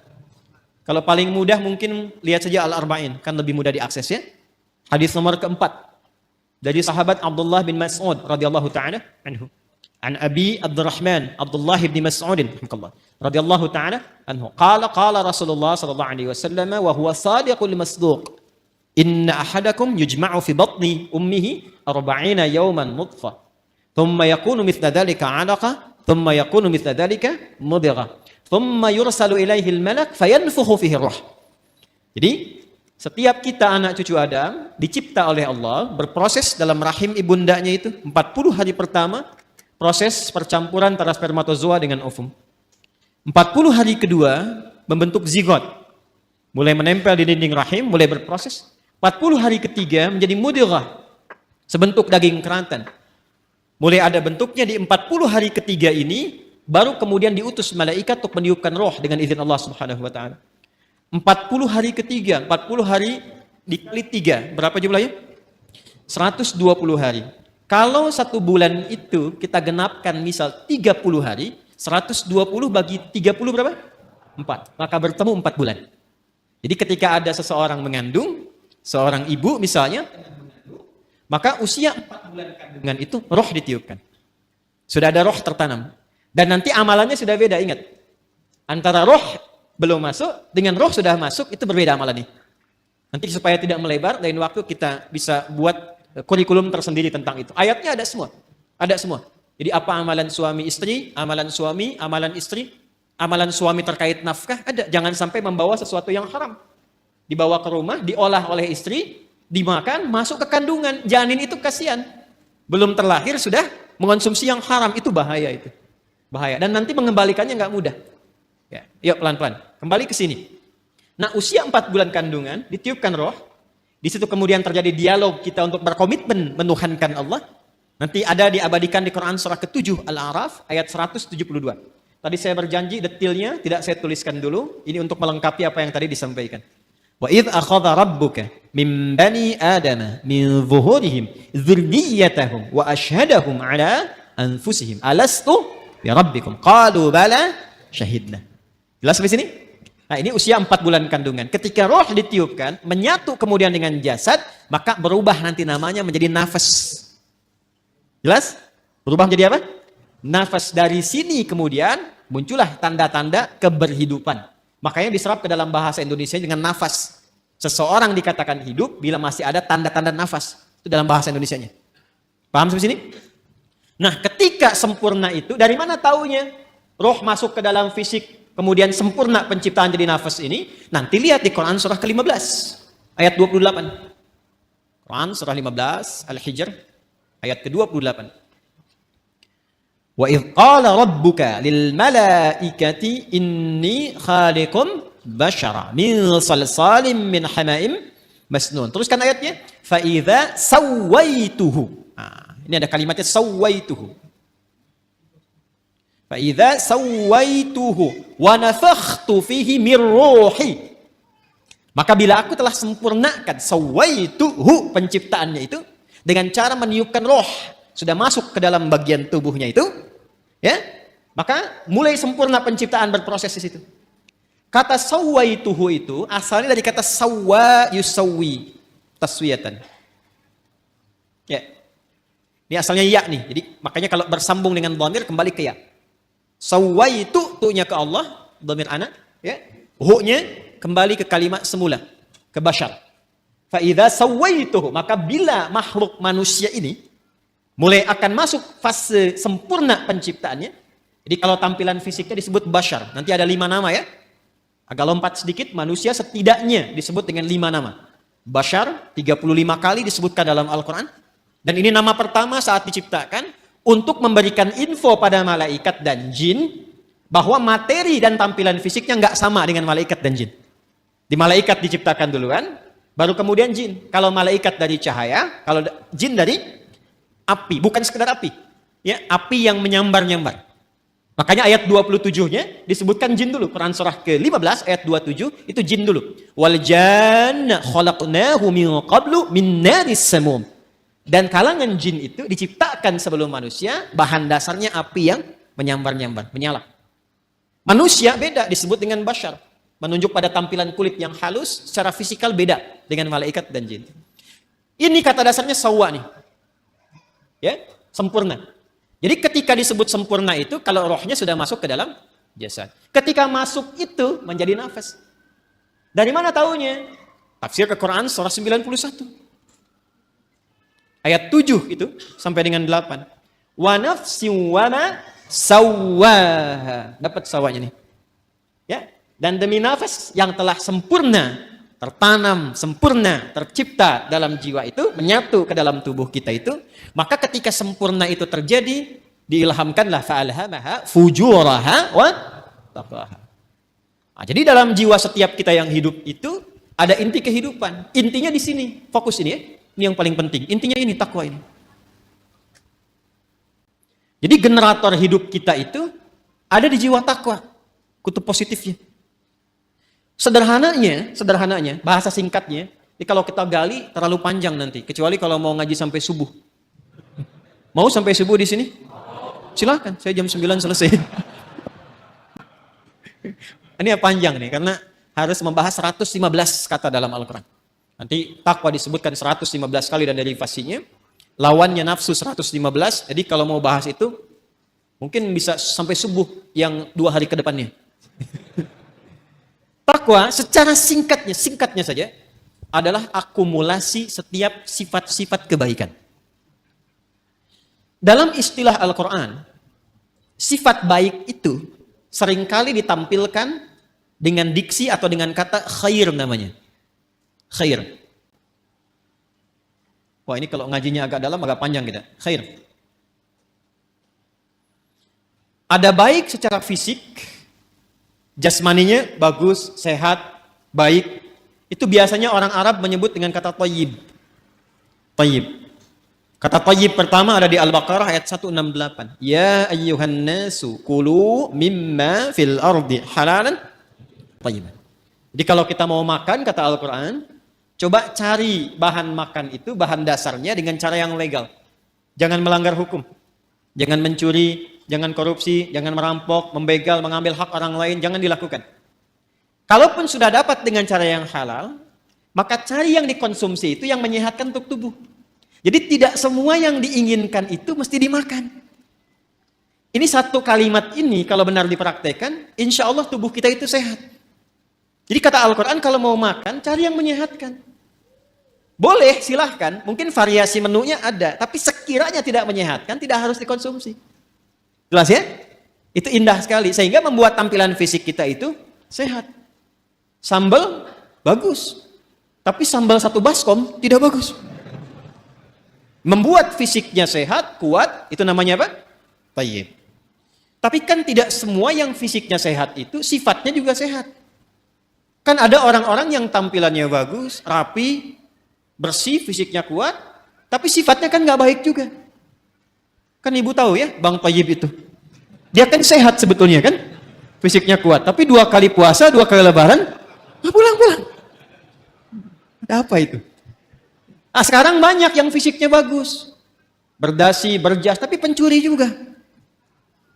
Kalau paling mudah mungkin lihat saja Al-Arba'in, kan lebih mudah diakses ya. Hadis nomor keempat dari sahabat Abdullah bin Mas'ud radhiyallahu taala anhu. An Abi Abdurrahman Abdullah bin Mas'ud radhiyallahu taala anhu. Qala Rasulullah sallallahu alaihi wasallam wa huwa sadiqul masduq. Inna ahadakum yujma'u fi batni ummihi 40 yawman nutfah. Thumma yakunu mithla dhalika 'alaqa, thumma yakunu mithla dhalika mudghah. Thumma yursalu ilaihi al-malak fayanfukhu fihi ruh. Jadi setiap kita anak cucu Adam dicipta oleh Allah, berproses dalam rahim ibundanya itu 40 hari pertama proses percampuran antara spermatozoa dengan ovum. 40 hari kedua membentuk zigot. Mulai menempel di dinding rahim, mulai berproses. 40 hari ketiga menjadi mudghah, sebentuk daging kerantan. Mulai ada bentuknya di 40 hari ketiga ini, baru kemudian diutus malaikat untuk meniupkan roh dengan izin Allah Subhanahu wa taala. 40 hari ketiga, 40 hari dikali 3, berapa jumlahnya? 120 hari. Kalau 1 bulan itu kita genapkan misal 30 hari, 120 bagi 30 berapa? 4. Maka bertemu 4 bulan. Jadi ketika ada seseorang mengandung, seorang ibu misalnya, maka usia 4 bulan kandungan itu roh ditiupkan. Sudah ada roh tertanam. Dan nanti amalannya sudah beda, ingat. Antara roh belum masuk dengan roh sudah masuk, itu berbeda amalannya. Nanti supaya tidak melebar, lain waktu kita bisa buat kurikulum tersendiri tentang itu. Ayatnya ada semua. Ada semua. Jadi apa amalan suami istri, amalan suami, amalan istri, amalan suami terkait nafkah, ada. Jangan sampai membawa sesuatu yang haram. Dibawa ke rumah, diolah oleh istri, dimakan, masuk ke kandungan. Janin itu kasihan. Belum terlahir sudah mengonsumsi yang haram, itu bahaya itu. Bahaya. Dan nanti mengembalikannya nggak mudah. Ya, yuk pelan-pelan. Kembali ke sini. Nah, usia 4 bulan kandungan, ditiupkan roh. Di situ kemudian terjadi dialog kita untuk berkomitmen menuhankan Allah. Nanti ada diabadikan di Quran surah ke-7 Al-A'raf ayat 172. Tadi saya berjanji detailnya tidak saya tuliskan dulu. Ini untuk melengkapi apa yang tadi disampaikan. Wa idh akhadha rabbuka min bani adama min zuhurihim dzurriyyatahum wa ashhadahum ala anfusihim alastu bi rabbikum qalu bala syahidna. Jelas sampai sini? Nah, ini usia 4 bulan kandungan. Ketika roh ditiupkan, menyatu kemudian dengan jasad, maka berubah nanti namanya menjadi nafas. Jelas? Berubah menjadi apa? Nafas. Dari sini kemudian muncullah tanda-tanda keberhidupan. Makanya diserap ke dalam bahasa Indonesia dengan nafas. Seseorang dikatakan hidup bila masih ada tanda-tanda nafas. Itu dalam bahasa Indonesianya. Paham sampai sini? Nah, ketika sempurna itu, dari mana taunya? Roh masuk ke dalam fisik, kemudian sempurna penciptaan jadi nafas ini. Nanti lihat di Quran surah ke-15, ayat 28. Quran surah 15, Al-Hijr, ayat ke-28. Wa idh qala rabbuka lil malaikati inni khaliqum bashara min salsalim min hama'im masnun. Teruskan ayatnya. Fa idza sawaituhu. Nah, ini ada kalimatnya sawaituhu. Fa idza sawaituhu wa nafakhtu fihi min ruhi. Maka bila aku telah sempurnakan sawaituhu penciptaannya itu dengan cara meniupkan roh, sudah masuk ke dalam bagian tubuhnya itu, ya, maka mulai sempurna penciptaan berproses di situ. Kata sawaituhu itu asalnya dari kata sawwa yusawwi, taswiyatan. Ya. Ini asalnya ya nih. Jadi makanya kalau bersambung dengan dhamir kembali ke ya. Sawwaitu tu'nya ke Allah, dhamir anak, ya. Hu-nya kembali ke kalimat semula, ke bashar. Fa idza sawaituhu, maka bila makhluk manusia ini mulai akan masuk fase sempurna penciptaannya. Jadi kalau tampilan fisiknya disebut bashar. Nanti ada 5 nama ya. Agak lompat sedikit, manusia setidaknya disebut dengan 5 nama. Bashar 35 kali disebutkan dalam Al-Quran. Dan ini nama pertama saat diciptakan untuk memberikan info pada malaikat dan jin bahwa materi dan tampilan fisiknya nggak sama dengan malaikat dan jin. Di malaikat diciptakan duluan, baru kemudian jin. Kalau malaikat dari cahaya, kalau jin dari api, bukan sekedar api. Ya, api yang menyambar-nyambar. Makanya ayat 27-nya disebutkan jin dulu. Quran surah ke-15 ayat 27 itu jin dulu. Wal janna khalaqnahu min qablu min naris samum. Dan kalangan jin itu diciptakan sebelum manusia, bahan dasarnya api yang menyambar-nyambar, menyala. Manusia beda, disebut dengan bashar. Menunjuk pada tampilan kulit yang halus, secara fisikal beda dengan malaikat dan jin. Ini kata dasarnya sawwa nih. Ya, sempurna. Jadi ketika disebut sempurna itu, kalau rohnya sudah masuk ke dalam jasad. Ketika masuk itu menjadi nafas. Dari mana taunya? Tafsir ke Quran surah 91. Ayat 7 itu sampai dengan 8. Wa nafsin wa ma sawwaha. Dapat sawanya nih. Ya, dan demi nafas yang telah sempurna tertanam, sempurna, tercipta dalam jiwa itu, menyatu ke dalam tubuh kita itu, maka ketika sempurna itu terjadi, diilhamkanlah fa'alhamaha fujuraha wa taqwaha. Nah, jadi dalam jiwa setiap kita yang hidup itu ada inti kehidupan. Intinya di sini, fokus ini ya. Ini yang paling penting. Intinya ini, takwa ini. Jadi generator hidup kita itu ada di jiwa takwa. Kutub positifnya. Sederhananya, bahasa singkatnya, Jadi kalau kita gali terlalu panjang nanti, kecuali kalau mau ngaji sampai subuh. Mau sampai subuh di sini? Silakan, saya jam 9 selesai. Ini panjang nih, karena harus membahas 115 kata dalam Al-Quran. Nanti takwa disebutkan 115 kali dan derivasinya. Lawannya nafsu 115, jadi kalau mau bahas itu, mungkin bisa sampai subuh yang 2 hari ke depannya. Takwa secara singkatnya saja, adalah akumulasi setiap sifat-sifat kebaikan. Dalam istilah Al-Quran, sifat baik itu seringkali ditampilkan dengan diksi atau dengan kata khair namanya. Khair. Wah, ini kalau ngajinya agak dalam, agak panjang kita. Khair. Ada baik secara fisik, jasmaninya bagus, sehat, baik. Itu biasanya orang Arab menyebut dengan kata thayyib. Thayyib. Kata thayyib pertama ada di Al-Baqarah ayat 168. Ya ayyuhan nasu kulu mimma fil ardi halalan thayyiban. Jadi kalau kita mau makan, kata Al-Quran, coba cari bahan makan itu, bahan dasarnya dengan cara yang legal. Jangan melanggar hukum. Jangan mencuri, jangan korupsi, jangan merampok, membegal, mengambil hak orang lain, jangan dilakukan. Kalaupun sudah dapat dengan cara yang halal, maka cari yang dikonsumsi itu yang menyehatkan untuk tubuh. Jadi tidak semua yang diinginkan itu mesti dimakan. Ini satu kalimat ini kalau benar dipraktekkan, insya Allah tubuh kita itu sehat. Jadi kata Al-Quran, kalau mau makan, cari yang menyehatkan. Boleh, silahkan. Mungkin variasi menunya ada. Tapi sekiranya tidak menyehatkan, tidak harus dikonsumsi. Jelas ya? Itu indah sekali. Sehingga membuat tampilan fisik kita itu sehat. Sambal, bagus. Tapi sambal satu baskom, tidak bagus. Membuat fisiknya sehat, kuat, itu namanya apa? Thayyib. Tapi kan tidak semua yang fisiknya sehat itu, sifatnya juga sehat. Kan ada orang-orang yang tampilannya bagus, rapi, bersih, fisiknya kuat, tapi sifatnya kan nggak baik juga. Kan ibu tahu ya, Bang Thayyib itu. Dia kan sehat sebetulnya kan, fisiknya kuat. Tapi 2 kali puasa, 2 kali lebaran, pulang-pulang. Ada apa itu? Ah, sekarang banyak yang fisiknya bagus, berdasi, berjas, tapi pencuri juga,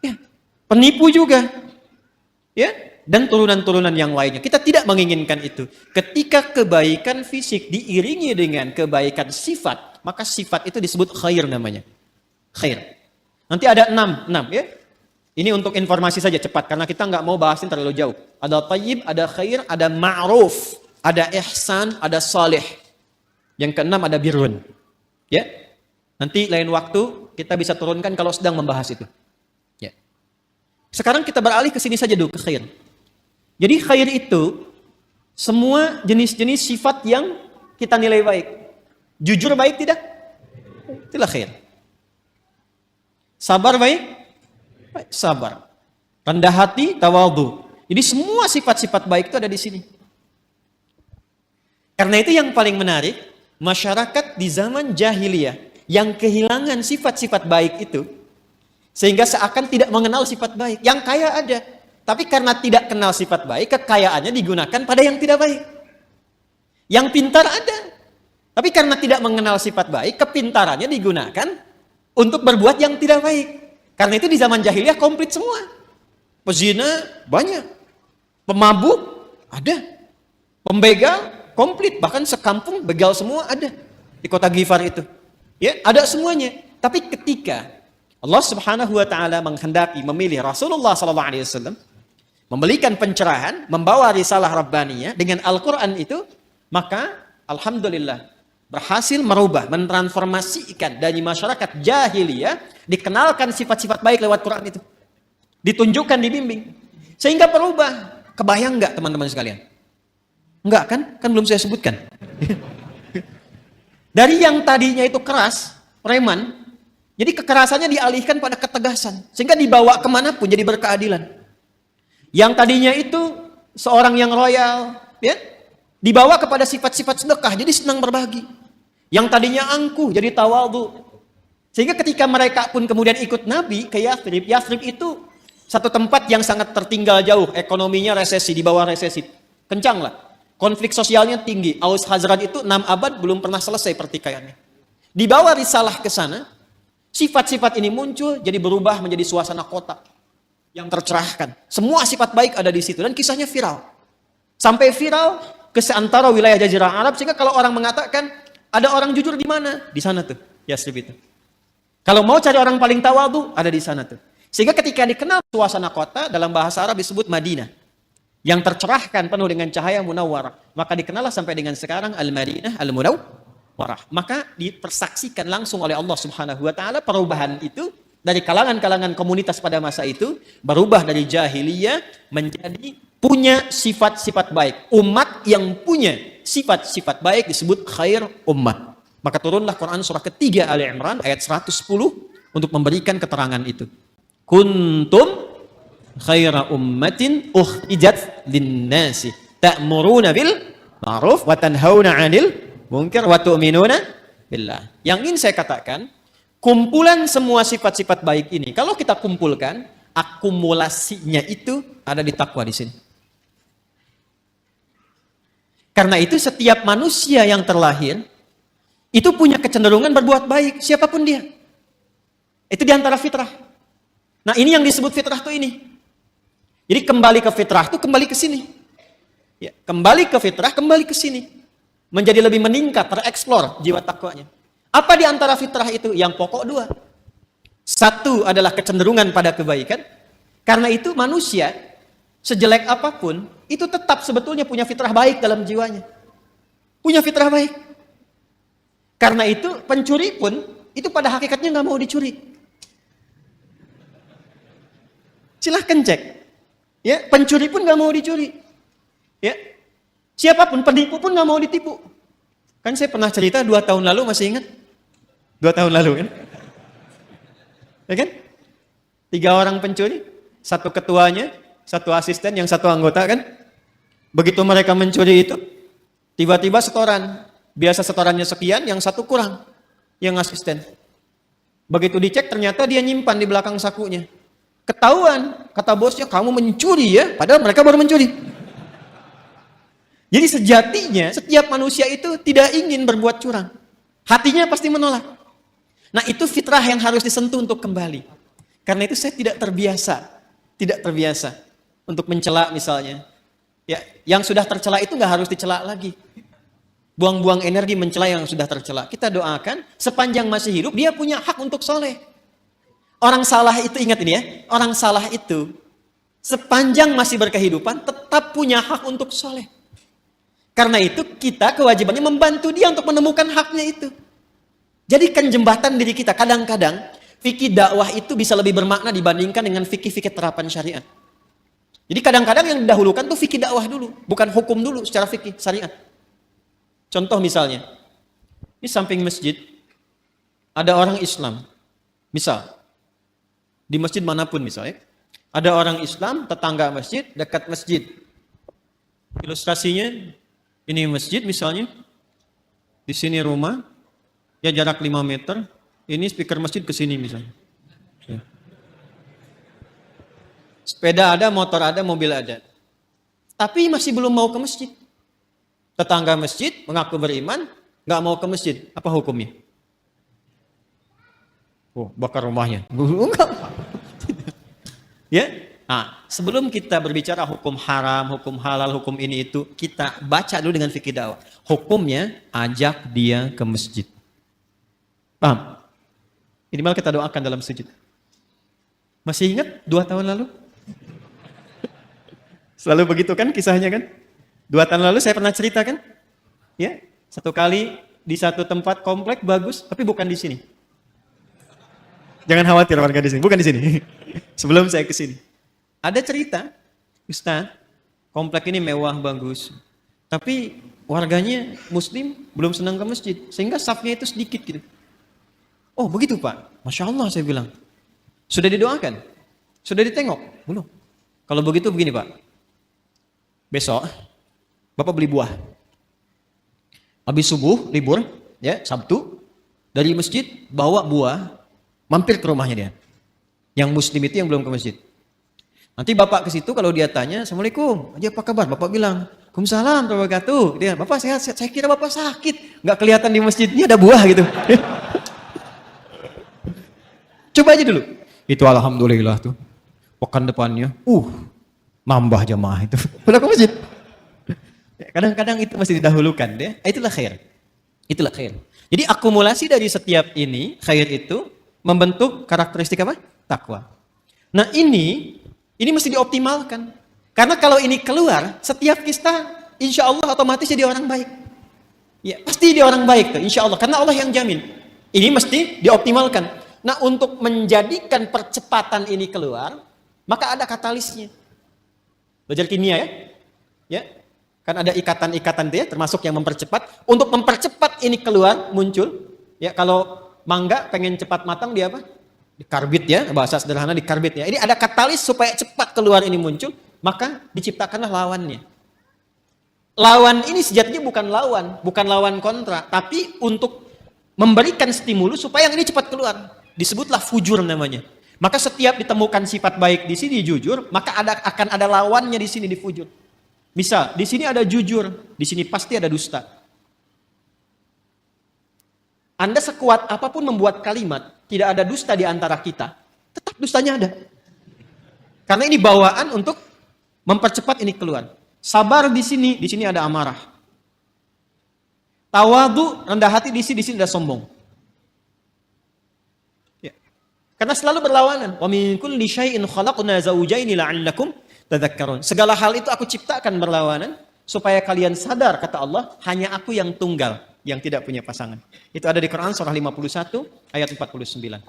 ya, penipu juga, ya. Dan turunan-turunan yang lainnya. Kita tidak menginginkan itu. Ketika kebaikan fisik diiringi dengan kebaikan sifat, maka sifat itu disebut khair namanya. Khair. Nanti ada 6 ya. Ini untuk informasi saja cepat, karena kita nggak mau bahasin terlalu jauh. Ada thayyib, ada khair, ada ma'ruf, ada ihsan, ada salih. Yang ke-6 ada birrun. Ya. Nanti lain waktu kita bisa turunkan kalau sedang membahas itu. Ya. Sekarang kita beralih ke sini saja dulu, ke khair. Jadi khair itu semua jenis-jenis sifat yang kita nilai baik. Jujur baik tidak? Itulah khair. Sabar baik? Baik, sabar. Rendah hati, tawadhu. Jadi semua sifat-sifat baik itu ada di sini. Karena itu yang paling menarik, masyarakat di zaman jahiliyah yang kehilangan sifat-sifat baik itu, sehingga seakan tidak mengenal sifat baik. Yang kaya ada. Tapi karena tidak kenal sifat baik, kekayaannya digunakan pada yang tidak baik. Yang pintar ada. Tapi karena tidak mengenal sifat baik, kepintarannya digunakan untuk berbuat yang tidak baik. Karena itu di zaman jahiliyah komplit semua. Pezina banyak. Pemabuk ada. Pembegal komplit. Bahkan sekampung begal semua ada. Di kota Ghifar itu. Ya, ada semuanya. Tapi ketika Allah Subhanahu wa taala menghendaki memilih Rasulullah sallallahu alaihi wasallam, memberikan pencerahan, membawa risalah Rabbaniyah dengan Al-Quran itu, maka Alhamdulillah berhasil merubah, mentransformasikan dari masyarakat jahiliyah, dikenalkan sifat-sifat baik lewat Quran itu. Ditunjukkan, dibimbing. Sehingga berubah. Kebayang nggak teman-teman sekalian? Enggak kan? Kan belum saya sebutkan. Dari yang tadinya itu keras, preman, jadi kekerasannya dialihkan pada ketegasan. Sehingga dibawa kemanapun jadi berkeadilan. Yang tadinya itu seorang yang royal, ya, dibawa kepada sifat-sifat sedekah, jadi senang berbagi. Yang tadinya angkuh, jadi tawadhu. Sehingga ketika mereka pun kemudian ikut Nabi ke Yathrib, Yathrib itu satu tempat yang sangat tertinggal jauh, ekonominya resesi, di bawah resesi, kencang lah. Konflik sosialnya tinggi. Aus Khazraj itu 6 abad belum pernah selesai pertikaiannya. Dibawa risalah ke sana, sifat-sifat ini muncul, jadi berubah menjadi suasana kota yang tercerahkan. Semua sifat baik ada di situ dan kisahnya viral. Sampai viral ke seantara wilayah Jazirah Arab, sehingga kalau orang mengatakan ada orang jujur di mana? Di sana tuh, Yasrib itu. Kalau mau cari orang paling tawadu, ada di sana tuh. Sehingga ketika dikenal suasana kota, dalam bahasa Arab disebut Madinah, yang tercerahkan penuh dengan cahaya munawwarah. Maka dikenallah sampai dengan sekarang Al-Madinah Al-Munawwarah. Maka dipersaksikan langsung oleh Allah Subhanahu wa taala perubahan itu dari kalangan-kalangan komunitas pada masa itu, berubah dari jahiliyah menjadi punya sifat-sifat baik. Umat yang punya sifat-sifat baik disebut khair ummah. Maka turunlah Quran surah ketiga Ali Imran ayat 110 untuk memberikan keterangan itu. Kuntum khaira ummatin ukhrijat linnasi ta'muruna bil ma'ruf wa tanhauna 'anil munkar wa tu'minuna billah. Yang ingin saya katakan, kumpulan semua sifat-sifat baik ini kalau kita kumpulkan, akumulasinya itu ada di takwa di sini. Karena itu setiap manusia yang terlahir itu punya kecenderungan berbuat baik, siapapun dia. Itu diantara fitrah. Nah, ini yang disebut fitrah tuh ini. Jadi kembali ke fitrah itu kembali ke sini. Ya, kembali ke fitrah, kembali ke sini. Menjadi lebih meningkat, tereksplor jiwa takwanya. Apa di antara fitrah itu? Yang pokok 2. Satu adalah kecenderungan pada kebaikan. Karena itu manusia sejelek apapun itu tetap sebetulnya punya fitrah baik dalam jiwanya. Punya fitrah baik. Karena itu pencuri pun itu pada hakikatnya nggak mau dicuri. Silahkan cek. Ya, pencuri pun nggak mau dicuri. Ya, siapapun penipu pun nggak mau ditipu. Kan saya pernah cerita 2 tahun lalu, masih ingat? 2 tahun lalu kan? Ya kan? 3 orang pencuri, 1 ketuanya, 1 asisten, yang 1 anggota kan? Begitu mereka mencuri itu, tiba-tiba setoran. Biasa setorannya sekian, yang 1 kurang, yang asisten. Begitu dicek ternyata dia nyimpan di belakang sakunya. Ketahuan, kata bosnya, kamu mencuri ya, padahal mereka baru mencuri. Jadi sejatinya setiap manusia itu tidak ingin berbuat curang. Hatinya pasti menolak. Nah, itu fitrah yang harus disentuh untuk kembali. Karena itu saya tidak terbiasa untuk mencela misalnya. Ya, yang sudah tercela itu nggak harus dicela lagi. Buang-buang energi mencela yang sudah tercela. Kita doakan sepanjang masih hidup dia punya hak untuk soleh. Orang salah itu, ingat ini ya, orang salah itu sepanjang masih berkehidupan tetap punya hak untuk soleh. Karena itu kita kewajibannya membantu dia untuk menemukan haknya itu. Jadikan jembatan diri kita. Kadang-kadang fikih dakwah itu bisa lebih bermakna dibandingkan dengan fikih-fikih terapan syariat. Jadi kadang-kadang yang didahulukan tuh fikih dakwah dulu, bukan hukum dulu secara fikih syariat. Contoh misalnya, ini samping masjid ada orang Islam. Misal di masjid manapun misalnya, ada orang Islam tetangga masjid, dekat masjid. Ilustrasinya ini masjid misalnya, di sini rumah, ya jarak 5 meter, ini speaker masjid ke sini misalnya. Ya. Sepeda ada, motor ada, mobil ada. Tapi masih belum mau ke masjid. Tetangga masjid mengaku beriman, nggak mau ke masjid. Apa hukumnya? Oh, bakar rumahnya. Enggak. Ya. Nah, sebelum kita berbicara hukum haram, hukum halal, hukum ini itu, kita baca dulu dengan fikih dakwah. Hukumnya ajak dia ke masjid. Paham? Minimal kita doakan dalam sujud. Masih ingat 2 tahun lalu? Selalu begitu kan kisahnya kan? 2 tahun lalu saya pernah cerita kan? Ya, 1 kali di satu tempat komplek bagus, tapi bukan di sini. Jangan khawatir warga di sini, bukan di sini. Sebelum saya ke sini. Ada cerita, Ustaz, komplek ini mewah, bagus. Tapi warganya muslim belum senang ke masjid. Sehingga safnya itu sedikit gitu. Oh begitu Pak, Masya Allah saya bilang. Sudah didoakan? Sudah ditengok? Belum. Kalau begitu begini Pak. Besok, Bapak beli buah. Habis subuh, libur, ya Sabtu. Dari masjid, bawa buah. Mampir ke rumahnya dia. Yang muslim itu yang belum ke masjid. Nanti Bapak ke situ kalau dia tanya, Assalamualaikum, aja apa kabar? Bapak bilang, Waalaikumsalam warahmatullahi wabarakatuh. Dia, Bapak sehat, sehat. Saya kira Bapak sakit. Nggak kelihatan di masjidnya ada buah gitu. Coba aja dulu. Itu alhamdulillah tuh. Pekan depannya, nambah jamaah itu. Pulang ke masjid. Kadang-kadang itu masih didahulukan deh. Itulah khair. Itulah khair. Jadi akumulasi dari setiap ini, khair itu membentuk karakteristik apa? Takwa. Nah ini mesti dioptimalkan. Karena kalau ini keluar, setiap kita insya Allah otomatis jadi orang baik. Ya, pasti dia orang baik tuh, insya Allah. Karena Allah yang jamin. Ini mesti dioptimalkan. Nah untuk menjadikan percepatan ini keluar, maka ada katalisnya. Belajar kimia ya? Ya, kan ada ikatan-ikatan dia, termasuk yang mempercepat. Untuk mempercepat ini keluar, muncul. Ya, kalau mangga pengen cepat matang dia apa? Dikarbit ya, bahasa sederhana dikarbit ya. Ini ada katalis supaya cepat keluar ini muncul, maka diciptakanlah lawannya. Lawan ini sejatinya bukan lawan kontra, tapi untuk memberikan stimulus supaya yang ini cepat keluar. Disebutlah fujur namanya. Maka setiap ditemukan sifat baik di sini jujur, maka akan ada lawannya di sini di fujur. Misal, di sini ada jujur, di sini pasti ada dusta. Anda sekuat apapun membuat kalimat, tidak ada dusta di antara kita, tetap dustanya ada. Karena ini bawaan untuk mempercepat ini keluar. Sabar di sini ada amarah. Tawadu, rendah hati di sini ada sombong. Ya. Karena selalu berlawanan. Wa min kulli syai'in khalaqna zawjaini la'allakum tadhakkarun. Segala hal itu aku ciptakan berlawanan supaya kalian sadar, kata Allah, hanya aku yang tunggal, yang tidak punya pasangan. Itu ada di Quran surah 51 ayat 49.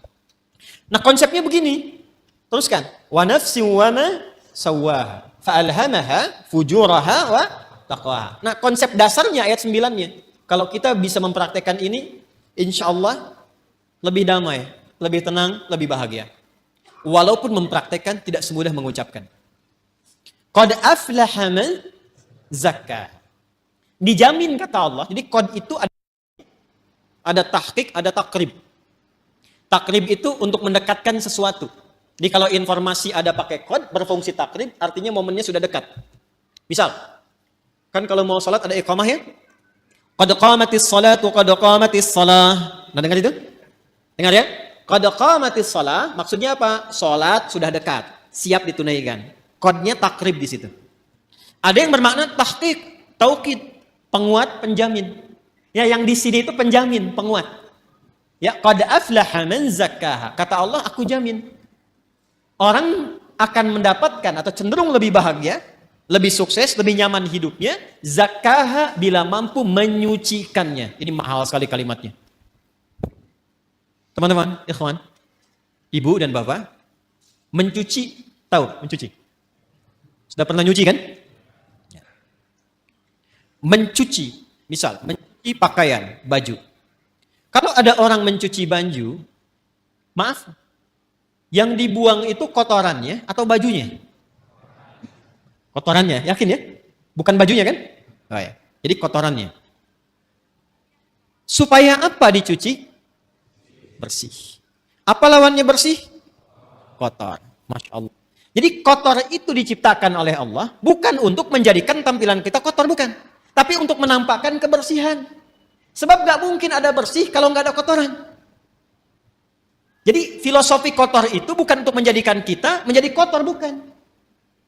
Nah, konsepnya begini. Teruskan. Wa nafsin wa ma sawwaha fa'alhamaha fujuraha wa taqwaha. Nah, konsep dasarnya ayat 9-nya. Kalau kita bisa mempraktekkan ini, insya Allah lebih damai, lebih tenang, lebih bahagia. Walaupun mempraktekkan tidak semudah mengucapkan. Qad aflaha man zakka. Dijamin kata Allah. Jadi qad itu ada tahqiq, ada takrib. Takrib itu untuk mendekatkan sesuatu. Jadi kalau informasi ada pakai qad berfungsi takrib, artinya momennya sudah dekat. Misal, kan kalau mau salat ada iqamah ya? Qad qamatis salatu qad qamatis salah. Nah, dengar itu? Dengar ya? Qad qamatis salah maksudnya apa? Salat sudah dekat, siap ditunaikan. Qadnya takrib di situ. Ada yang bermakna tahqiq, taukid, penguat, penjamin. Ya, yang di sini itu penjamin, penguat. Ya, qad aflaha man zakkaha. Kata Allah, aku jamin. Orang akan mendapatkan atau cenderung lebih bahagia, lebih sukses, lebih nyaman hidupnya, zakkaha bila mampu menyucikannya. Ini mahal sekali kalimatnya. Teman-teman, ikhwan, ibu dan bapak, mencuci, tahu mencuci? Sudah pernah nyuci kan? Mencuci, misal, mencuci pakaian, baju. Kalau ada orang mencuci baju, maaf, yang dibuang itu kotorannya atau bajunya? Kotorannya, yakin ya? Bukan bajunya kan? Oh ya. Jadi kotorannya. Supaya apa dicuci? Bersih. Apa lawannya bersih? Kotor. Masya Allah. Jadi kotor itu diciptakan oleh Allah bukan untuk menjadikan tampilan kita kotor, bukan. Tapi untuk menampakkan kebersihan. Sebab gak mungkin ada bersih kalau gak ada kotoran. Jadi filosofi kotor itu bukan untuk menjadikan kita menjadi kotor, bukan.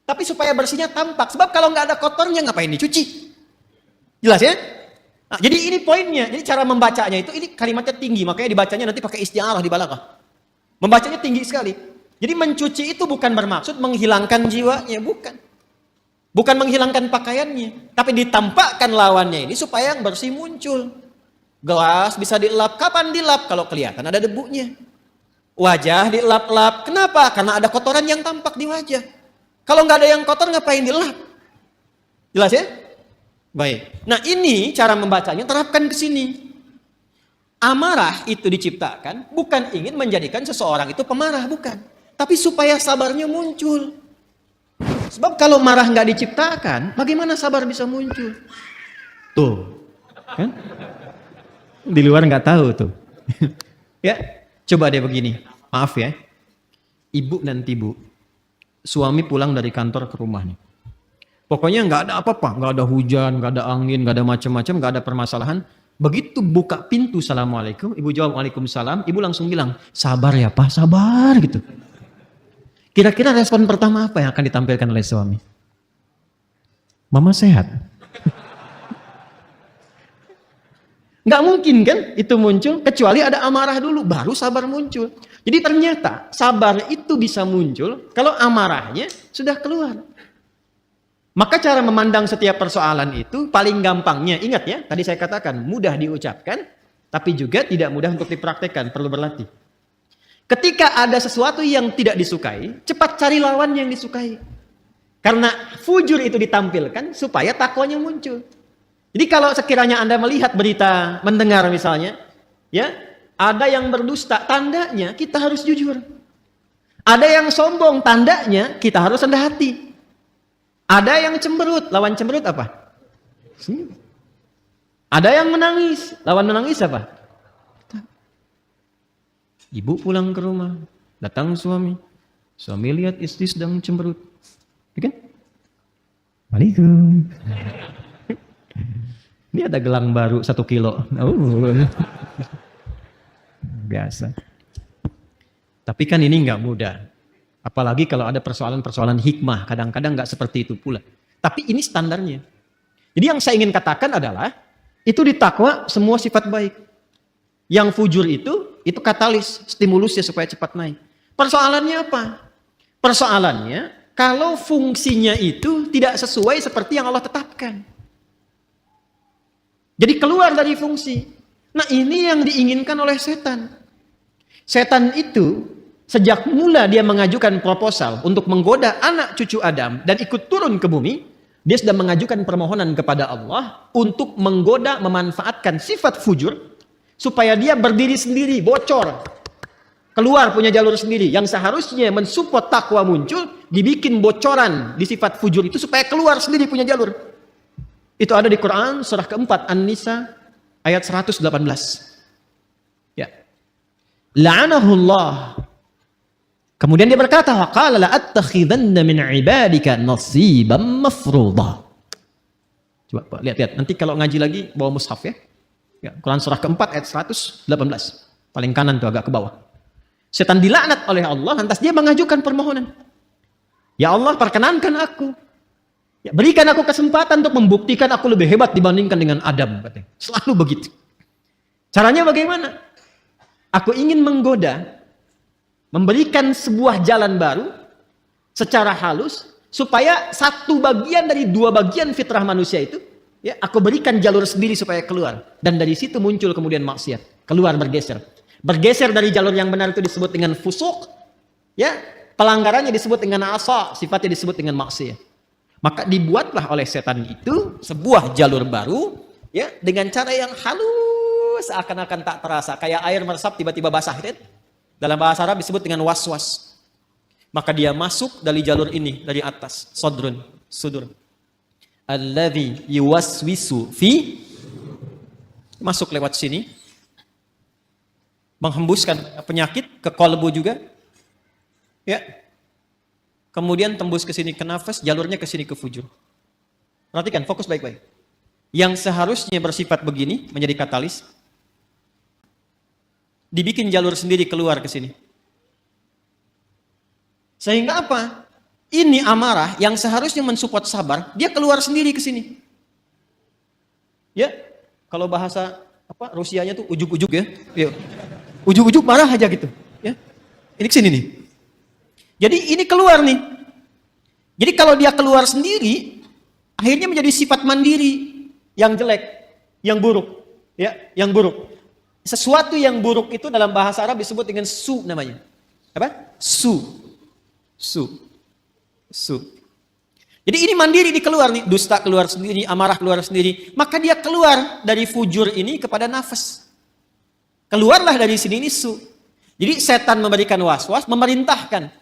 Tapi supaya bersihnya tampak. Sebab kalau nggak ada kotornya ngapain dicuci? Jelas ya? Nah, jadi ini poinnya. Jadi cara membacanya itu, ini kalimatnya tinggi. Makanya dibacanya nanti pakai isti'arah di balaghah. Membacanya tinggi sekali. Jadi mencuci itu bukan bermaksud menghilangkan jiwanya. Bukan. Bukan menghilangkan pakaiannya. Tapi ditampakkan lawannya ini supaya yang bersih muncul. Gelas bisa dilap. Kapan dilap? Kalau kelihatan ada debunya. Wajah dilap-lap. Kenapa? Karena ada kotoran yang tampak di wajah. Kalau nggak ada yang kotor, ngapain dilap? Jelas ya? Baik. Nah ini cara membacanya, terapkan ke sini. Amarah itu diciptakan bukan ingin menjadikan seseorang itu pemarah, bukan. Tapi supaya sabarnya muncul. Sebab kalau marah nggak diciptakan, bagaimana sabar bisa muncul? Tuh, kan? Di luar nggak tahu tuh. Ya, coba deh begini. Maaf ya, ibu nanti bu, suami pulang dari kantor ke rumah nih. Pokoknya nggak ada apa-apa, nggak ada hujan, nggak ada angin, nggak ada macam-macam, nggak ada permasalahan. Begitu buka pintu, Assalamualaikum, ibu jawab Waalaikumsalam, ibu langsung bilang, sabar ya Pak, sabar gitu. Kira-kira respon pertama apa yang akan ditampilkan oleh suami? Mama sehat. Nggak mungkin kan itu muncul, kecuali ada amarah dulu, baru sabar muncul. Jadi ternyata sabar itu bisa muncul kalau amarahnya sudah keluar. Maka cara memandang setiap persoalan itu paling gampangnya, ingat ya, tadi saya katakan mudah diucapkan, tapi juga tidak mudah untuk dipraktekkan, perlu berlatih. Ketika ada sesuatu yang tidak disukai, cepat cari lawan yang disukai. Karena fujur itu ditampilkan supaya takwanya muncul. Jadi kalau sekiranya Anda melihat berita, mendengar misalnya, ya, ada yang berdusta, tandanya kita harus jujur. Ada yang sombong, tandanya kita harus rendah hati. Ada yang cemberut, lawan cemberut apa? Ada yang menangis, lawan menangis apa? Ibu pulang ke rumah, datang suami. Suami lihat istri sedang cemberut. Ya kan? Waalaikum. Ini ada gelang baru 1 kilo. Biasa. Tapi kan ini nggak mudah. Apalagi kalau ada persoalan-persoalan hikmah, kadang-kadang nggak seperti itu pula. Tapi ini standarnya. Jadi yang saya ingin katakan adalah, itu di takwa semua sifat baik. Yang fujur itu katalis, stimulusnya supaya cepat naik. Persoalannya apa? Persoalannya, kalau fungsinya itu tidak sesuai seperti yang Allah tetapkan. Jadi keluar dari fungsi. Nah ini yang diinginkan oleh setan. Setan itu, sejak mula dia mengajukan proposal untuk menggoda anak cucu Adam dan ikut turun ke bumi, dia sudah mengajukan permohonan kepada Allah untuk menggoda, memanfaatkan sifat fujur supaya dia berdiri sendiri, bocor, keluar punya jalur sendiri. Yang seharusnya mensupport takwa muncul, dibikin bocoran di sifat fujur itu supaya keluar sendiri punya jalur. Itu ada di Quran surah keempat An-Nisa ayat 118. Ya. La'anahullah. Kemudian dia berkata, waqala la'attakhidanna min 'ibadika nasiban mafruḍa. Coba Pak, lihat. Nanti kalau ngaji lagi bawa mushaf ya. Ya, Quran surah keempat ayat 118. Paling kanan tuh agak ke bawah. Setan dilaknat oleh Allah, lantas dia mengajukan permohonan. Ya Allah, perkenankan aku. Ya, berikan aku kesempatan untuk membuktikan aku lebih hebat dibandingkan dengan Adam, katanya. Selalu begitu. Caranya bagaimana? Aku ingin menggoda, memberikan sebuah jalan baru secara halus supaya satu bagian dari 2 bagian fitrah manusia itu, ya, aku berikan jalur sendiri supaya keluar. Dan dari situ muncul kemudian maksiat, keluar bergeser. Bergeser dari jalur yang benar itu disebut dengan fusuk, ya, pelanggarannya disebut dengan asa, sifatnya disebut dengan maksiat. Maka dibuatlah oleh setan itu sebuah jalur baru, ya, dengan cara yang halus, seakan-akan tak terasa, kayak air meresap tiba-tiba basah, gitu. Dalam bahasa Arab disebut dengan was-was. Maka dia masuk dari jalur ini, dari atas, sudur. Alladzi yuwaswisu fi, masuk lewat sini, menghembuskan penyakit ke kolbu juga, ya. Kemudian tembus ke sini ke nafas, jalurnya ke sini ke fujur. Perhatikan, fokus baik-baik. Yang seharusnya bersifat begini menjadi katalis, dibikin jalur sendiri keluar ke sini. Sehingga apa? Ini amarah yang seharusnya mensupport sabar, dia keluar sendiri ke sini. Ya, kalau bahasa apa Rusianya tuh ujuk-ujuk ya. Ya. Ujuk-ujuk marah aja gitu, ya. Ini ke sini nih. Jadi ini keluar nih. Jadi kalau dia keluar sendiri, akhirnya menjadi sifat mandiri yang jelek, yang buruk, ya, yang buruk. Sesuatu yang buruk itu dalam bahasa Arab disebut dengan su namanya. Apa? Su. Jadi ini mandiri dikeluar nih, dusta keluar sendiri, amarah keluar sendiri. Maka dia keluar dari fujur ini kepada nafas. Keluarlah dari sini ini su. Jadi setan memberikan was-was, memerintahkan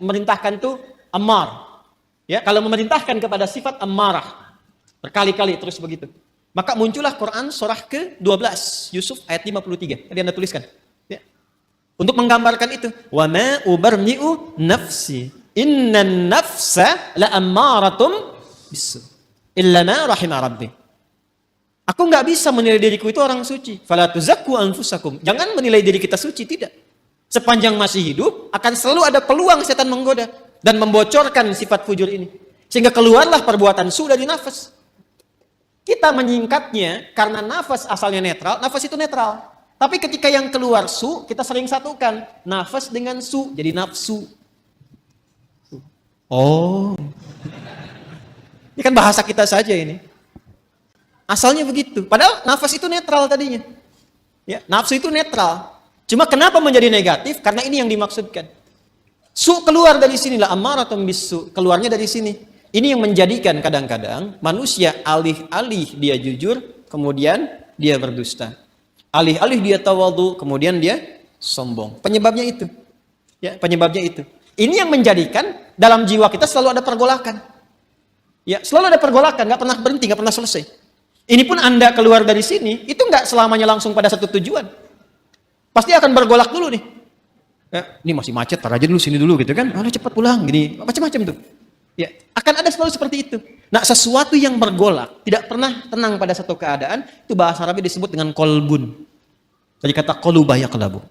tuh ammar. Ya, kalau memerintahkan kepada sifat ammarah berkali-kali terus begitu. Maka muncullah Quran surah ke-12 Yusuf ayat 53. Tadi Anda tuliskan. Ya. Untuk menggambarkan itu, wa ma ubarni'u nafsi innan nafsa la ammaratum bisu. illa ma rahima rabbi. Aku nggak bisa menilai diriku itu orang suci. Fala tuzakku anfusakum. Jangan menilai diri kita suci, tidak. Sepanjang masih hidup, akan selalu ada peluang setan menggoda dan membocorkan sifat fujur ini. Sehingga keluarlah perbuatan su dari nafas. Kita menyingkatnya karena nafas asalnya netral, nafas itu netral. Tapi ketika yang keluar su, kita sering satukan nafas dengan su, jadi nafsu. Oh. Ini kan bahasa kita saja ini. Asalnya begitu. Padahal nafas itu netral tadinya. Ya, nafsu itu netral. Cuma kenapa menjadi negatif? Karena ini yang dimaksudkan. Su keluar dari sinilah, ammaratun bisu. Keluarnya dari sini. Ini yang menjadikan kadang-kadang manusia alih-alih dia jujur, kemudian dia berdusta. Alih-alih dia tawadhu, kemudian dia sombong. Penyebabnya itu. Ya, penyebabnya itu. Ini yang menjadikan dalam jiwa kita selalu ada pergolakan. Ya, selalu ada pergolakan, nggak pernah berhenti, nggak pernah selesai. Ini pun Anda keluar dari sini, itu nggak selamanya langsung pada satu tujuan. Pasti akan bergolak dulu nih. Ya, ini masih macet, tar aja dulu sini dulu gitu kan. Aduh cepat pulang, gini macam-macam tuh. Ya, akan ada selalu seperti itu. Nah, sesuatu yang bergolak, tidak pernah tenang pada satu keadaan, itu bahasa Arabnya disebut dengan kolbun. Dari kata qoluba yaqlabu.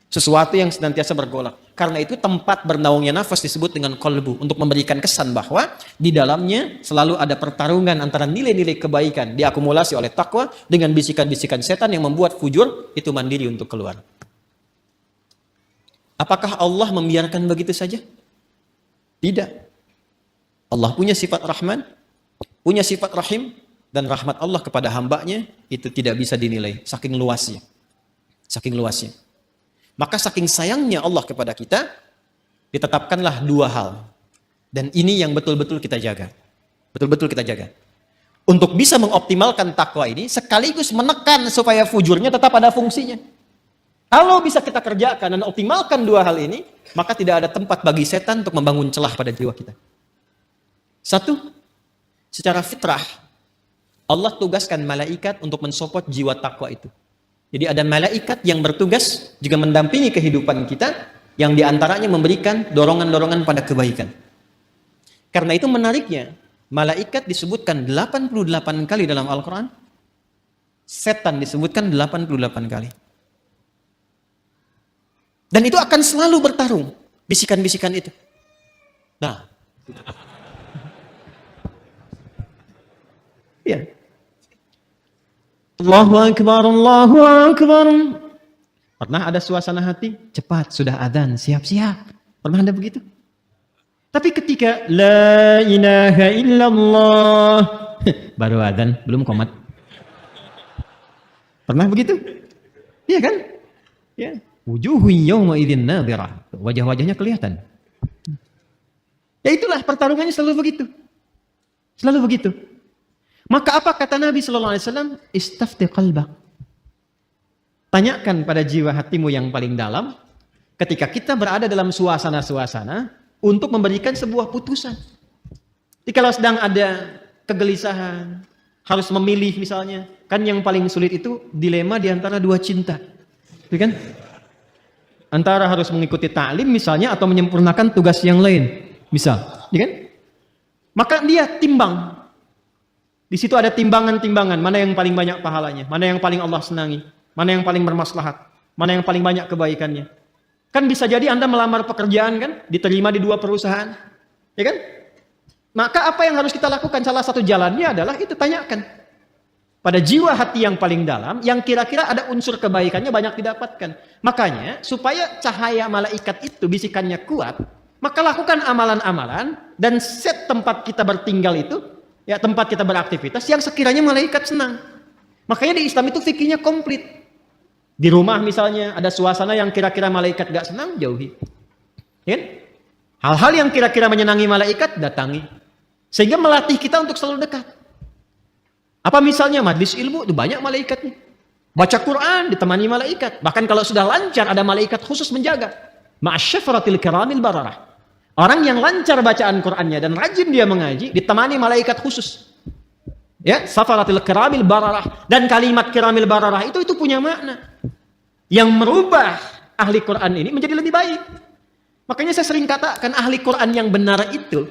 Sesuatu yang senantiasa bergolak. Karena itu tempat bernaungnya nafas disebut dengan kolbu. Untuk memberikan kesan bahwa di dalamnya selalu ada pertarungan antara nilai-nilai kebaikan diakumulasi oleh takwa dengan bisikan-bisikan setan yang membuat fujur itu mandiri untuk keluar. Apakah Allah membiarkan begitu saja? Tidak. Allah punya sifat Rahman, punya sifat Rahim, dan rahmat Allah kepada hambanya itu tidak bisa dinilai. Saking luasnya. Saking luasnya. Maka saking sayangnya Allah kepada kita, ditetapkanlah dua hal. Dan ini yang betul-betul kita jaga. Betul-betul kita jaga. Untuk bisa mengoptimalkan takwa ini, sekaligus menekan supaya fujurnya tetap ada fungsinya. Kalau bisa kita kerjakan dan optimalkan dua hal ini, maka tidak ada tempat bagi setan untuk membangun celah pada jiwa kita. Satu, secara fitrah, Allah tugaskan malaikat untuk mensupport jiwa takwa itu. Jadi ada malaikat yang bertugas juga mendampingi kehidupan kita, yang diantaranya memberikan dorongan-dorongan pada kebaikan. Karena itu menariknya, malaikat disebutkan 88 kali dalam Al-Quran, setan disebutkan 88 kali. Dan itu akan selalu bertarung, bisikan-bisikan itu. Nah, ya. Allahu Akbar, Allahu Akbar. Pernah ada suasana hati? Cepat, sudah adzan, siap-siap. Pernah ada begitu? Tapi ketika La ilaha illallah baru adzan, belum qomat. Pernah begitu? Iya kan? Ya. Wujuhu yawma idzin nadhirah. Wajah-wajahnya kelihatan. Ya itulah pertarungannya selalu begitu. Selalu begitu. Maka apa kata Nabi sallallahu alaihi wasallam? Istafti qalbak. Tanyakan pada jiwa hatimu yang paling dalam ketika kita berada dalam suasana-suasana untuk memberikan sebuah putusan. Jadi kalau sedang ada kegelisahan, harus memilih misalnya, kan yang paling sulit itu dilema di antara dua cinta. Gitu kan? Antara harus mengikuti ta'lim misalnya atau menyempurnakan tugas yang lain. Misal, gitu kan? Maka dia timbang. Di situ ada timbangan-timbangan, mana yang paling banyak pahalanya, mana yang paling Allah senangi, mana yang paling bermaslahat, mana yang paling banyak kebaikannya. Kan bisa jadi Anda melamar pekerjaan kan, diterima di dua perusahaan, ya kan? Maka apa yang harus kita lakukan? Salah satu jalannya adalah itu tanyakan pada jiwa hati yang paling dalam, yang kira-kira ada unsur kebaikannya banyak didapatkan. Makanya supaya cahaya malaikat itu bisikannya kuat, maka lakukan amalan-amalan dan set tempat kita bertinggal itu, ya tempat kita beraktivitas yang sekiranya malaikat senang. Makanya di Islam itu fikihnya komplit. Di rumah misalnya ada suasana yang kira-kira malaikat gak senang, jauhi. Ya kan? Hal-hal yang kira-kira menyenangi malaikat, datangi. Sehingga melatih kita untuk selalu dekat. Apa misalnya majlis ilmu, itu banyak malaikatnya. Baca Quran, ditemani malaikat. Bahkan kalau sudah lancar, ada malaikat khusus menjaga. Ma'asyafaratil kiramil bararah. Orang yang lancar bacaan Qur'annya dan rajin dia mengaji, ditemani malaikat khusus. Ya, safaratil kiramil bararah. Dan kalimat kiramil bararah itu punya makna yang merubah ahli Quran ini menjadi lebih baik. Makanya saya sering katakan ahli Quran yang benar itu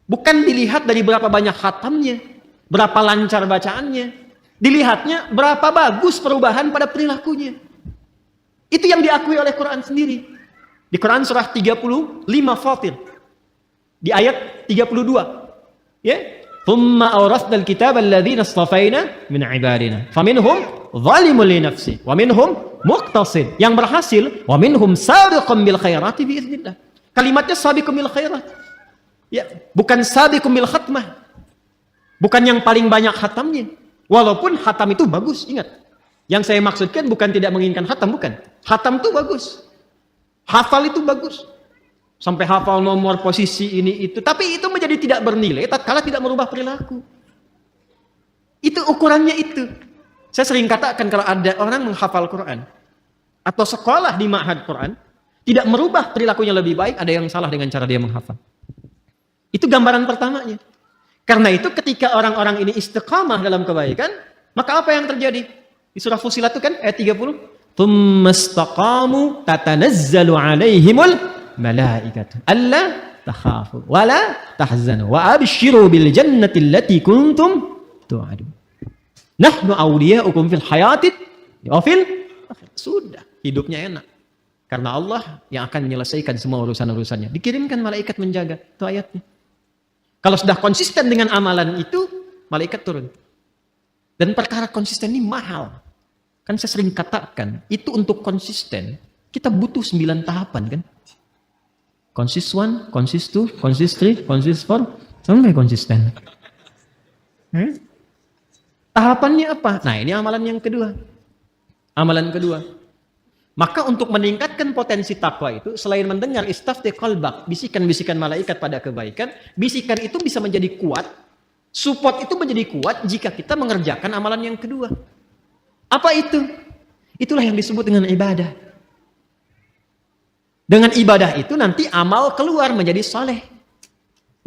bukan dilihat dari berapa banyak khatamnya, berapa lancar bacaannya, dilihatnya berapa bagus perubahan pada perilakunya. Itu yang diakui oleh Quran sendiri. Di Quran surah 35 Fatir, di ayat 32, ya, thumma awrasnal kitaba alladzina istafaina min ibadina faminhum zalimun li nafsi wa minhum muqtasid, yang berhasil, wa minhum sabiqun bil khairati bi idznillah. Kalimatnya sabiqun bil khairat, ya, bukan sabiqun bil khatmah, bukan yang paling banyak khatamnya. Walaupun khatam itu bagus, ingat, yang saya maksudkan bukan tidak menginginkan khatam, bukan. Khatam itu bagus, hafal itu bagus, sampai hafal nomor, posisi, ini itu, tapi itu menjadi tidak bernilai tatkala tidak merubah perilaku. Itu ukurannya itu. Saya sering katakan, kalau ada orang menghafal Quran atau sekolah di ma'had Quran tidak merubah perilakunya lebih baik, ada yang salah dengan cara dia menghafal. Itu gambaran pertamanya. Karena itu ketika orang-orang ini istiqamah dalam kebaikan, maka apa yang terjadi? Di surah Fussilat itu kan ayat 30, "Tsumma istaqamu tatanazzalu 'alaihimul malaikatu alla takhafu wa la tahzanu wa abshiru bil jannati allati kuntum tu'adun. Nahnu awliya'ukum fil hayatid wa fil akhirah." Sudah, hidupnya enak. Karena Allah yang akan menyelesaikan semua urusan-urusannya. Dikirimkan malaikat menjaga. Itu ayatnya. Kalau sudah konsisten dengan amalan itu, malaikat turun. Dan perkara konsisten ini mahal. Kan saya sering katakan, itu untuk konsisten, kita butuh 9 tahapan kan. Consist 1, consist 2, consist 3, consist 4, sampai konsisten. Tahapannya apa? Nah, ini amalan yang kedua. Amalan kedua. Maka untuk meningkatkan potensi takwa itu, selain mendengar istafti qalbak, bisikan-bisikan malaikat pada kebaikan, bisikan itu bisa menjadi kuat, support itu menjadi kuat jika kita mengerjakan amalan yang kedua. Apa itu? Itulah yang disebut dengan ibadah. Dengan ibadah itu nanti amal keluar menjadi saleh.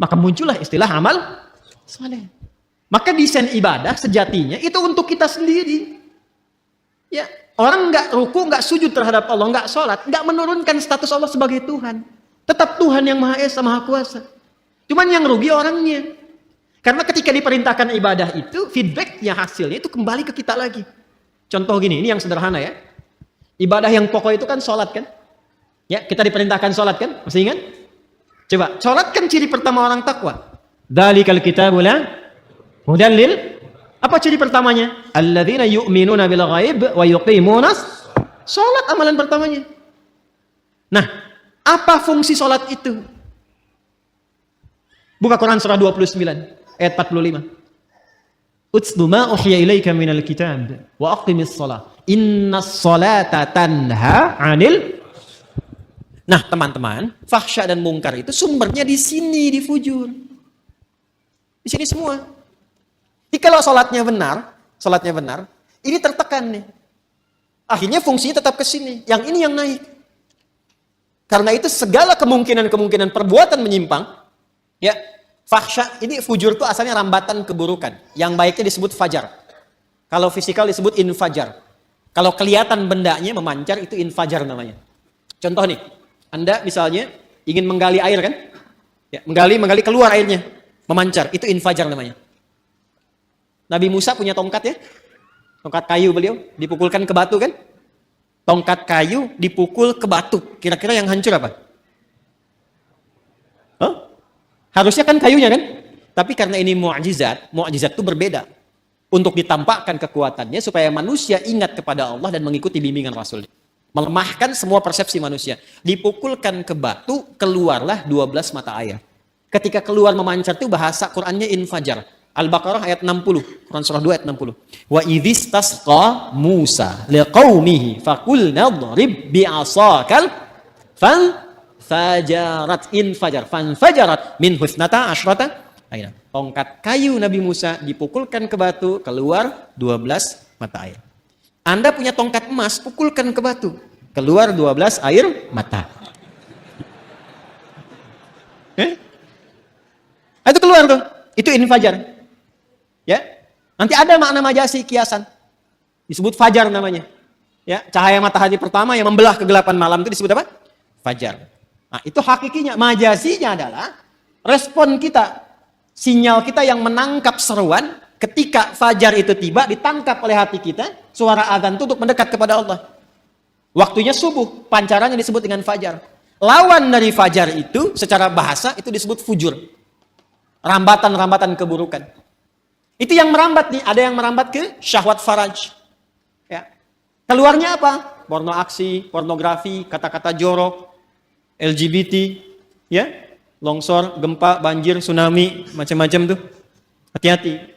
Maka muncullah istilah amal saleh. Maka desain ibadah sejatinya itu untuk kita sendiri. Ya, orang nggak ruku, nggak sujud terhadap Allah, nggak sholat, nggak menurunkan status Allah sebagai Tuhan. Tetap Tuhan yang Maha Esa, Maha Kuasa. Cuman yang rugi orangnya. Karena ketika diperintahkan ibadah itu, feedbacknya, hasilnya itu kembali ke kita lagi. Contoh gini, ini yang sederhana ya. Ibadah yang pokok itu kan sholat kan? Ya, kita diperintahkan sholat kan? Masih ingat? Coba, sholat kan ciri pertama orang takwa. Dzalikal kitabu la hudan lil. Apa ciri pertamanya? Alladzina yu'minuna bil ghaib wa yuqimunas. Sholat amalan pertamanya. Nah, apa fungsi sholat itu? Buka Quran surah 29 ayat 45. Utslu ma uhiya ilaika minal kitab wa aqimis shalah. Innas salata tanha 'anil. Nah, teman-teman, fahsya dan mungkar itu sumbernya di sini, di fujur. Di sini semua. Jadi kalau sholatnya benar, ini tertekan nih. Akhirnya fungsinya tetap ke sini. Yang ini yang naik. Karena itu segala kemungkinan perbuatan menyimpang, ya, fahsya, ini fujur itu asalnya rambatan keburukan. Yang baiknya disebut fajar. Kalau fisikal disebut infajar. Kalau kelihatan bendanya memancar, itu infajar namanya. Contoh nih, Anda misalnya ingin menggali air kan? Ya, menggali keluar airnya, memancar, itu infajar namanya. Nabi Musa punya tongkat ya, tongkat kayu beliau, dipukulkan ke batu kan? Tongkat kayu dipukul ke batu, kira-kira yang hancur apa? Huh? Harusnya kan kayunya kan? Tapi karena ini mu'jizat itu berbeda. Untuk ditampakkan kekuatannya supaya manusia ingat kepada Allah dan mengikuti bimbingan Rasul. Melemahkan semua persepsi manusia. Dipukulkan ke batu, keluarlah 12 mata air. Ketika keluar memancar itu bahasa Qur'annya infajar. Al-Baqarah ayat 60, Quran surah 2 ayat 60. Wa idzistasqa Musa liqaumihi faqulna dhrib bi'asakal fanfajarat fanfajarat min husnata asyrata ayna. Tongkat kayu Nabi Musa dipukulkan ke batu, keluar 12 mata air. Anda punya tongkat emas, pukulkan ke batu, keluar 12 air mata. Itu keluar tuh, itu infajar. Ya, nanti ada makna majasi kiasan, disebut fajar namanya. Ya, cahaya matahari pertama yang membelah kegelapan malam itu disebut apa? Fajar. Nah, itu hakikinya. Majasinya adalah respon kita, sinyal kita yang menangkap seruan ketika fajar itu tiba, ditangkap oleh hati kita, suara azan itu untuk mendekat kepada Allah. Waktunya subuh, pancarannya disebut dengan fajar. Lawan dari fajar itu, secara bahasa, itu disebut fujur. Rambatan-rambatan keburukan. Itu yang merambat nih, ada yang merambat ke syahwat faraj. Ya. Keluarnya apa? Porno aksi, pornografi, kata-kata jorok, LGBT, ya, longsor, gempa, banjir, tsunami, macam-macam tuh. Hati-hati.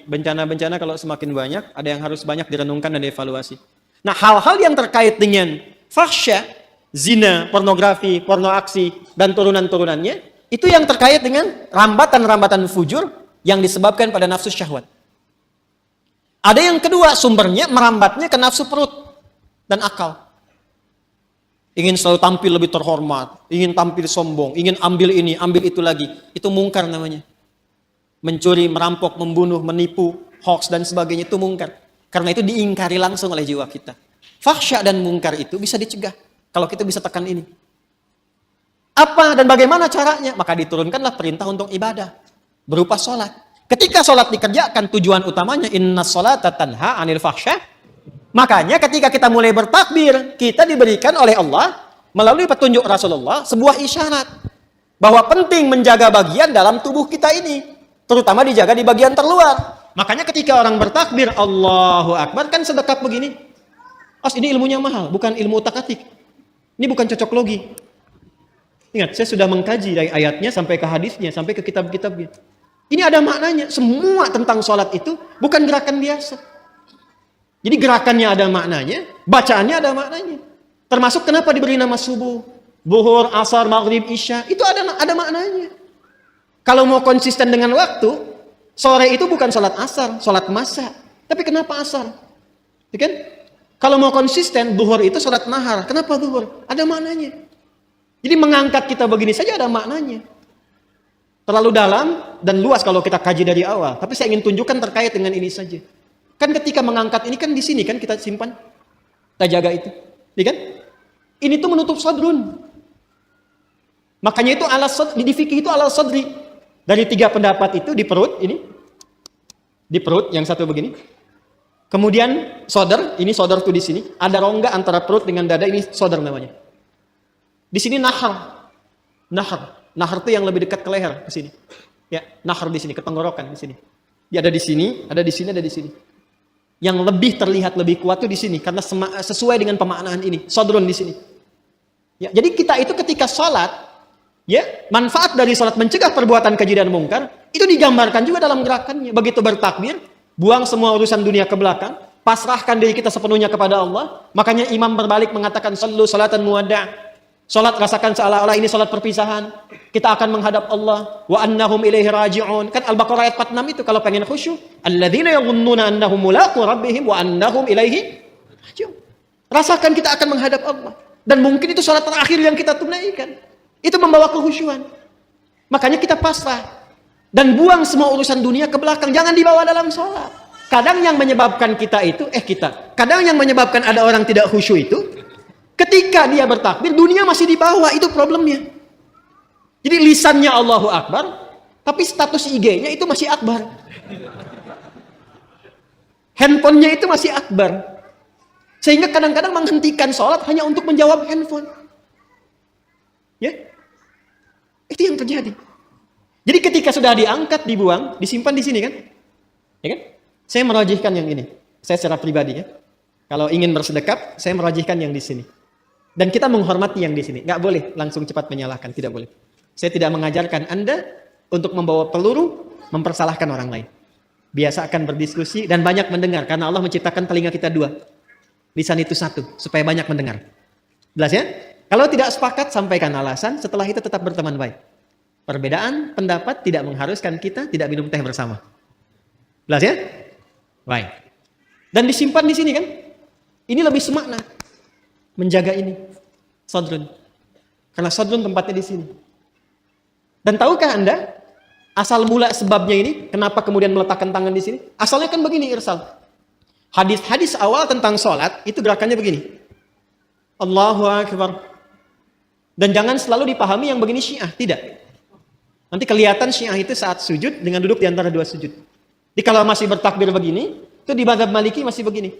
Bencana-bencana kalau semakin banyak, ada yang harus banyak direnungkan dan dievaluasi. Nah, hal-hal yang terkait dengan fahsya, zina, pornografi, porno aksi, dan turunan-turunannya, itu yang terkait dengan rambatan-rambatan fujur yang disebabkan pada nafsu syahwat. Ada yang kedua, sumbernya merambatnya ke nafsu perut dan akal. Ingin selalu tampil lebih terhormat, ingin tampil sombong, ingin ambil ini, ambil itu lagi. Itu mungkar namanya. Mencuri, merampok, membunuh, menipu, hoax, dan sebagainya itu mungkar. Karena itu diingkari langsung oleh jiwa kita. Fahsya dan mungkar itu bisa dicegah kalau kita bisa tekan ini. Apa dan bagaimana caranya? Maka diturunkanlah perintah untuk ibadah berupa sholat. Ketika sholat dikerjakan, tujuan utamanya inna sholata tanha anil fahsya. Makanya ketika kita mulai bertakbir, kita diberikan oleh Allah melalui petunjuk Rasulullah sebuah isyarat bahwa penting menjaga bagian dalam tubuh kita ini, terutama dijaga di bagian terluar. Makanya ketika orang bertakbir Allahu Akbar kan sedekap begini. Ini ilmunya mahal, bukan ilmu utak-atik. Ini bukan cocok logi. Ingat, saya sudah mengkaji dari ayatnya sampai ke hadisnya, sampai ke kitab-kitabnya. Ini ada maknanya. Semua tentang sholat itu bukan gerakan biasa. Jadi gerakannya ada maknanya, bacaannya ada maknanya. Termasuk kenapa diberi nama subuh, zuhur, asar, maghrib, isya. Itu ada maknanya. Kalau mau konsisten dengan waktu, sore itu bukan sholat asar, sholat masa. Tapi kenapa asar? Ya kan? Kalau mau konsisten, zuhur itu sholat nahar. Kenapa zuhur? Ada maknanya. Jadi mengangkat kita begini saja ada maknanya. Terlalu dalam dan luas kalau kita kaji dari awal. Tapi saya ingin tunjukkan terkait dengan ini saja. Kan ketika mengangkat ini kan di sini kan kita simpan. Kita jaga itu. Ya kan? Ini tuh menutup sadrun. Makanya itu di fikih itu ala sadri. Dari 3 pendapat itu di perut ini. Di perut yang satu begini. Kemudian sodar, ini sodar tuh di sini. Ada rongga antara perut dengan dada, ini sodar namanya. Di sini nahar. Nahar itu yang lebih dekat ke leher, ke sini. Ya, nahar di sini, ke tenggorokan di sini. Dia ada di sini, ada di sini, ada di sini. Yang lebih terlihat lebih kuat tuh di sini karena sesuai dengan pemaknaan ini. Sodrun di sini. Ya, jadi kita itu ketika sholat, ya, manfaat dari sholat mencegah perbuatan keji dan mungkar itu digambarkan juga dalam gerakannya. Begitu bertakbir, buang semua urusan dunia ke belakang, pasrahkan diri kita sepenuhnya kepada Allah. Makanya imam berbalik mengatakan sallu salatan muwadda'. Salat rasakan seolah-olah ini salat perpisahan. Kita akan menghadap Allah wa annahum ilaihi raji'un. Kan Al-Baqarah ayat 46 itu kalau pengen khusyuk, alladzina yadhunnuna annahum mulaqu rabbihim wa annahum ilaihi raji'un. Rasakan kita akan menghadap Allah dan mungkin itu salat terakhir yang kita tunaikan. Itu membawa kehusyuan. Makanya kita pasrah dan buang semua urusan dunia ke belakang, jangan dibawa dalam salat. Kadang yang menyebabkan kadang yang menyebabkan ada orang tidak khusyuk itu ketika dia bertakbir, dunia masih di bawah, itu problemnya. Jadi lisannya Allahu Akbar, tapi status IG-nya itu masih Akbar. Handphonenya itu masih Akbar. Sehingga kadang-kadang menghentikan sholat hanya untuk menjawab handphone. Ya, itu yang terjadi. Jadi ketika sudah diangkat, dibuang, disimpan di sini kan? Ya kan? Saya merajihkan yang ini. Saya secara pribadi ya. Kalau ingin bersedekap, saya merajihkan yang di sini. Dan kita menghormati yang di sini. Nggak boleh langsung cepat menyalahkan. Tidak boleh. Saya tidak mengajarkan Anda untuk membawa peluru, mempersalahkan orang lain. Biasakan berdiskusi dan banyak mendengar. Karena Allah menciptakan telinga kita 2. Lisan itu 1. Supaya banyak mendengar. Jelas ya? Kalau tidak sepakat, sampaikan alasan. Setelah itu tetap berteman baik. Perbedaan pendapat tidak mengharuskan kita tidak minum teh bersama. Jelas ya? Baik. Dan disimpan di sini kan? Ini lebih semakna. Menjaga ini sadrun, karena sadrun tempatnya di sini. Dan tahukah Anda asal mula sebabnya ini? Kenapa kemudian meletakkan tangan di sini? Asalnya kan begini, Irsal. Hadis-hadis awal tentang sholat itu gerakannya begini. Allahu Akbar. Dan jangan selalu dipahami yang begini Syiah, tidak. Nanti kelihatan Syiah itu saat sujud dengan duduk di antara 2 sujud. Jadi kalau masih bertakbir begini, itu di mazhab Maliki masih begini.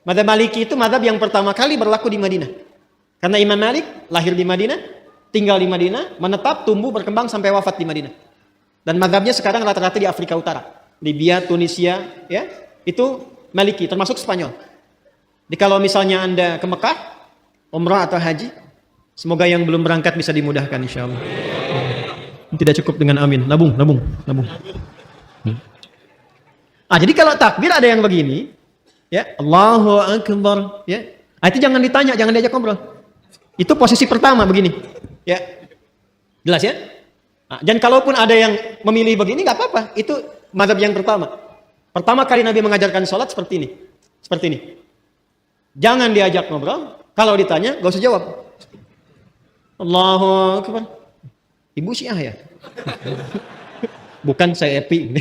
Mazhab Maliki itu mazhab yang pertama kali berlaku di Madinah. Karena Imam Malik lahir di Madinah, tinggal di Madinah, menetap, tumbuh, berkembang sampai wafat di Madinah. Dan mazhabnya sekarang rata-rata di Afrika Utara, Libya, Tunisia, ya, itu Maliki, termasuk Spanyol. Jadi kalau misalnya Anda ke Mekah, umrah atau haji, semoga yang belum berangkat bisa dimudahkan insya Allah. Tidak cukup dengan amin, nabung. Jadi kalau takbir ada yang begini, ya, Allahu Akbar, ya. Itu jangan ditanya, jangan diajak ngobrol. Itu posisi pertama begini, ya. Jelas ya? Dan kalaupun ada yang memilih begini nggak apa-apa, itu mazhab yang pertama. Pertama kali Nabi mengajarkan sholat seperti ini. Seperti ini. Jangan diajak ngobrol, kalau ditanya gak usah jawab. Allahu Akbar. Ibu Syiah ya? Bukan saya epi.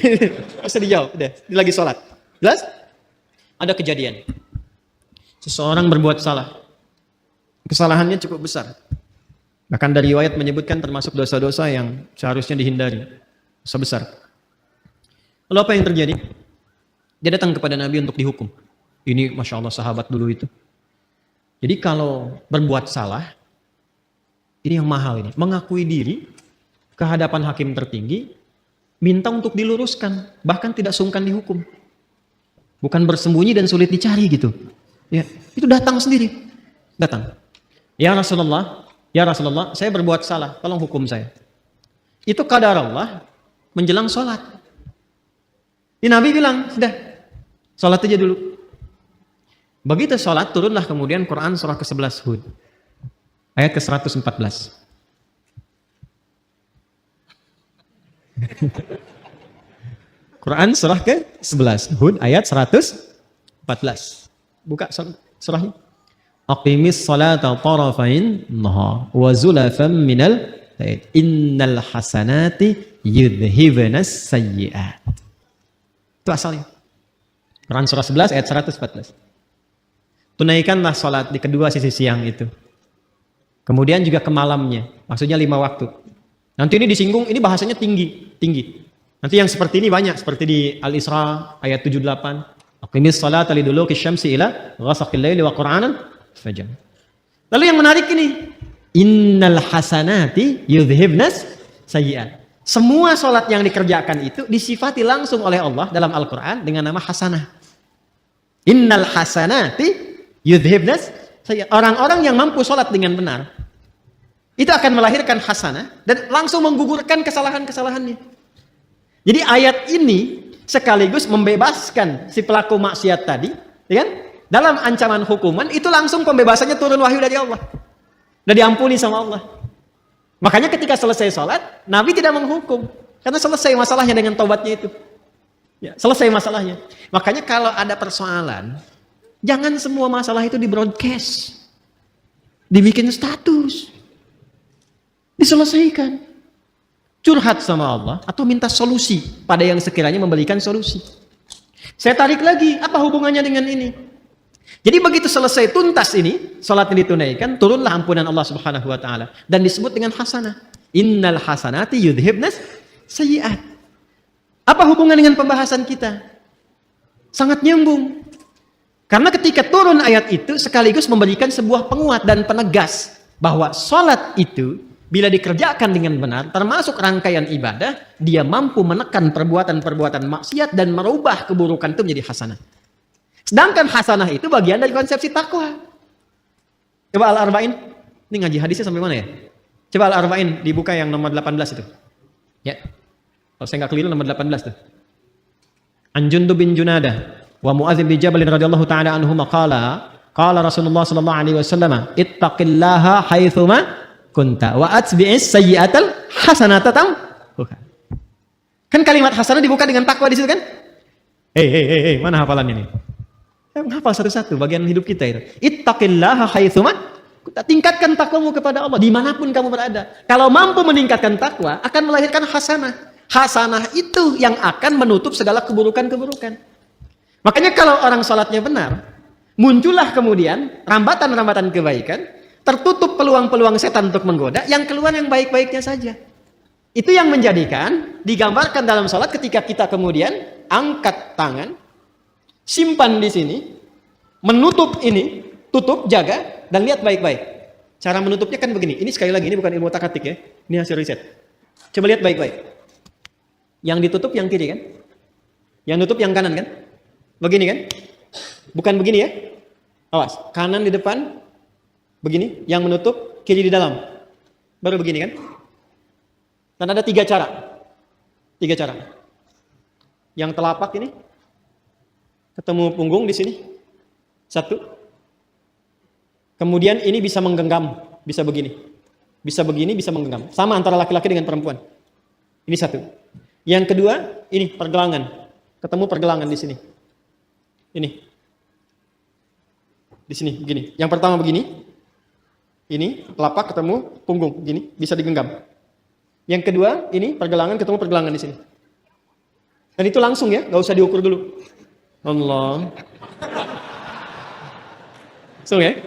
Bisa dijawab, udah. Dia lagi sholat. Jelas? Ada kejadian. Seseorang berbuat salah. Kesalahannya cukup besar. Bahkan dari riwayat menyebutkan termasuk dosa-dosa yang seharusnya dihindari. Dosa besar. Lalu apa yang terjadi? Dia datang kepada Nabi untuk dihukum. Ini Masya Allah sahabat dulu itu. Jadi kalau berbuat salah, ini yang mahal ini. Mengakui diri ke hadapan hakim tertinggi, minta untuk diluruskan, bahkan tidak sungkan dihukum. Bukan bersembunyi dan sulit dicari gitu. Ya, itu datang sendiri. Datang. Ya Rasulullah, saya berbuat salah, tolong hukum saya. Itu qadar Allah menjelang sholat. Di Nabi bilang, sudah, sholat aja dulu. Begitu sholat, turunlah kemudian Quran surah ke-11 Hud. Ayat ke-114. Quran surah ke-11 Hud ayat 114. Buka surahnya. Aqimis salata tarafain nahar wa zulafan minal lail. Innal hasanati yudhhibunas sayyi'at. Itu asalnya. Quran surah 11 ayat 114. Tunaikanlah salat di kedua sisi siang itu. Kemudian juga ke malamnya. Maksudnya 5 waktu. Nanti ini disinggung, ini bahasanya tinggi. Nanti yang seperti ini banyak, seperti di Al-Isra ayat 78. Aqimis salata liduluki syamsi ila ghasaqil laili wa qur'anan fajr. Lalu yang menarik ini, innal hasanati yudhhibnas sayyi'at. Semua salat yang dikerjakan itu disifati langsung oleh Allah dalam Al-Qur'an dengan nama hasanah. Innal hasanati yudhhibnas sayyi'at. Orang-orang yang mampu salat dengan benar itu akan melahirkan hasanah dan langsung menggugurkan kesalahan-kesalahannya. Jadi ayat ini sekaligus membebaskan si pelaku maksiat tadi, ya kan? Dalam ancaman hukuman itu langsung pembebasannya turun wahyu dari Allah. Dan diampuni sama Allah. Makanya ketika selesai sholat, Nabi tidak menghukum. Karena selesai masalahnya dengan taubatnya itu. Ya, selesai masalahnya. Makanya kalau ada persoalan, jangan semua masalah itu di broadcast. Dibikin status. Diselesaikan. Curhat sama Allah atau minta solusi pada yang sekiranya memberikan solusi. Saya tarik lagi, apa hubungannya dengan ini? Jadi begitu selesai tuntas ini, salat yang ditunaikan, turunlah ampunan Allah Subhanahu wa taala dan disebut dengan hasanah. Innal hasanati yudhhibnas sayyi'at. Apa hubungan dengan pembahasan kita? Sangat nyambung. Karena ketika turun ayat itu sekaligus memberikan sebuah penguat dan penegas bahwa salat itu bila dikerjakan dengan benar, termasuk rangkaian ibadah, dia mampu menekan perbuatan-perbuatan maksiat dan merubah keburukan itu menjadi hasanah. Sedangkan hasanah itu bagian dari konsepsi takwa. Coba Al-Arba'in, ini ngaji hadisnya sampai mana ya? Coba Al-Arba'in dibuka yang nomor 18 itu. Ya, kalau saya nggak keliru nomor 18 tuh. An Jundub bin Junadah wa Mu'adz bin Jabal radhiyallahu ta'ala anhuma qala Rasulullah sallallahu alaihi wasallam, ittaqillaha haitsuma kunta wa atbi'is sayyi'atal hasanata tamhuha. Kan kalimat hasanah dibuka dengan takwa di situ kan? Hei, mana hafalannya nih? Saya menghafal satu-satu bagian hidup kita itu. Ittaqillaha haitsuma kunta. Tingkatkan takwamu kepada Allah dimanapun kamu berada. Kalau mampu meningkatkan takwa, akan melahirkan hasanah. Hasanah itu yang akan menutup segala keburukan-keburukan. Makanya kalau orang salatnya benar, muncullah kemudian rambatan-rambatan kebaikan, tertutup peluang-peluang setan untuk menggoda, yang keluar yang baik-baiknya saja. Itu yang menjadikan digambarkan dalam salat ketika kita kemudian angkat tangan, simpan di sini, menutup ini, tutup, jaga, dan lihat baik-baik. Cara menutupnya kan begini. Ini sekali lagi, ini bukan ilmu otak-atik ya. Ini hasil riset. Coba lihat baik-baik. Yang ditutup yang kiri kan? Yang tutup yang kanan kan? Begini kan? Bukan begini ya? Awas, kanan di depan, begini. Yang menutup, kiri di dalam. Baru begini kan? Dan ada 3 cara. 3 cara. Yang telapak ini, ketemu punggung di sini. 1. Kemudian ini bisa menggenggam, bisa begini. Bisa begini, bisa menggenggam. Sama antara laki-laki dengan perempuan. Ini 1. Yang kedua, ini pergelangan. Ketemu pergelangan di sini. Ini. Di sini, begini. Yang pertama begini. Ini, telapak ketemu punggung, begini. Bisa digenggam. Yang kedua, ini pergelangan ketemu pergelangan di sini. Dan itu langsung ya, nggak usah diukur dulu. Allah. Langsung ya.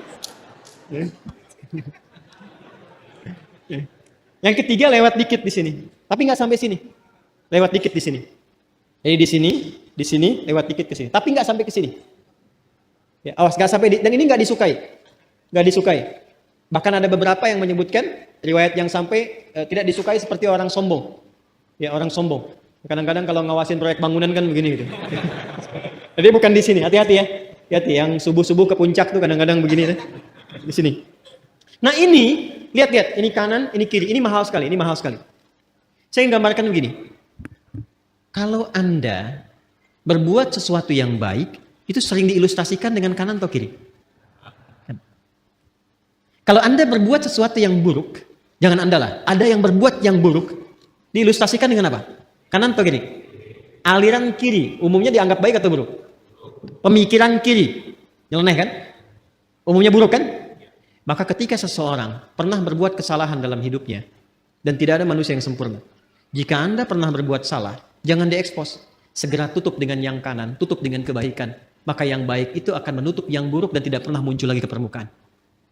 Yang ketiga lewat dikit di sini, tapi nggak sampai sini. Lewat dikit di sini. Jadi di sini, lewat dikit ke sini, tapi nggak sampai ke sini. Ya, awas nggak sampai. Dan ini nggak disukai. Bahkan ada beberapa yang menyebutkan riwayat yang sampai tidak disukai seperti orang sombong. Ya, orang sombong. Kadang-kadang kalau ngawasin proyek bangunan kan begini gitu. Jadi bukan di sini, hati-hati ya. Hati-hati yang subuh-subuh ke puncak tuh kadang-kadang begini di sini. Nah, ini lihat, ini kanan, ini kiri. Ini mahal sekali, Saya gambarkan begini. Kalau Anda berbuat sesuatu yang baik, itu sering diilustrasikan dengan kanan atau kiri? Kalau Anda berbuat sesuatu yang buruk, jangan Anda lah. Ada yang berbuat yang buruk, diilustrasikan dengan apa? Kanan atau kiri? Aliran kiri, umumnya dianggap baik atau buruk? Pemikiran kiri, nyeleneh kan? Umumnya buruk kan? Maka ketika seseorang pernah berbuat kesalahan dalam hidupnya, dan tidak ada manusia yang sempurna. Jika Anda pernah berbuat salah, jangan diekspos. Segera tutup dengan yang kanan, tutup dengan kebaikan. Maka yang baik itu akan menutup yang buruk dan tidak pernah muncul lagi ke permukaan.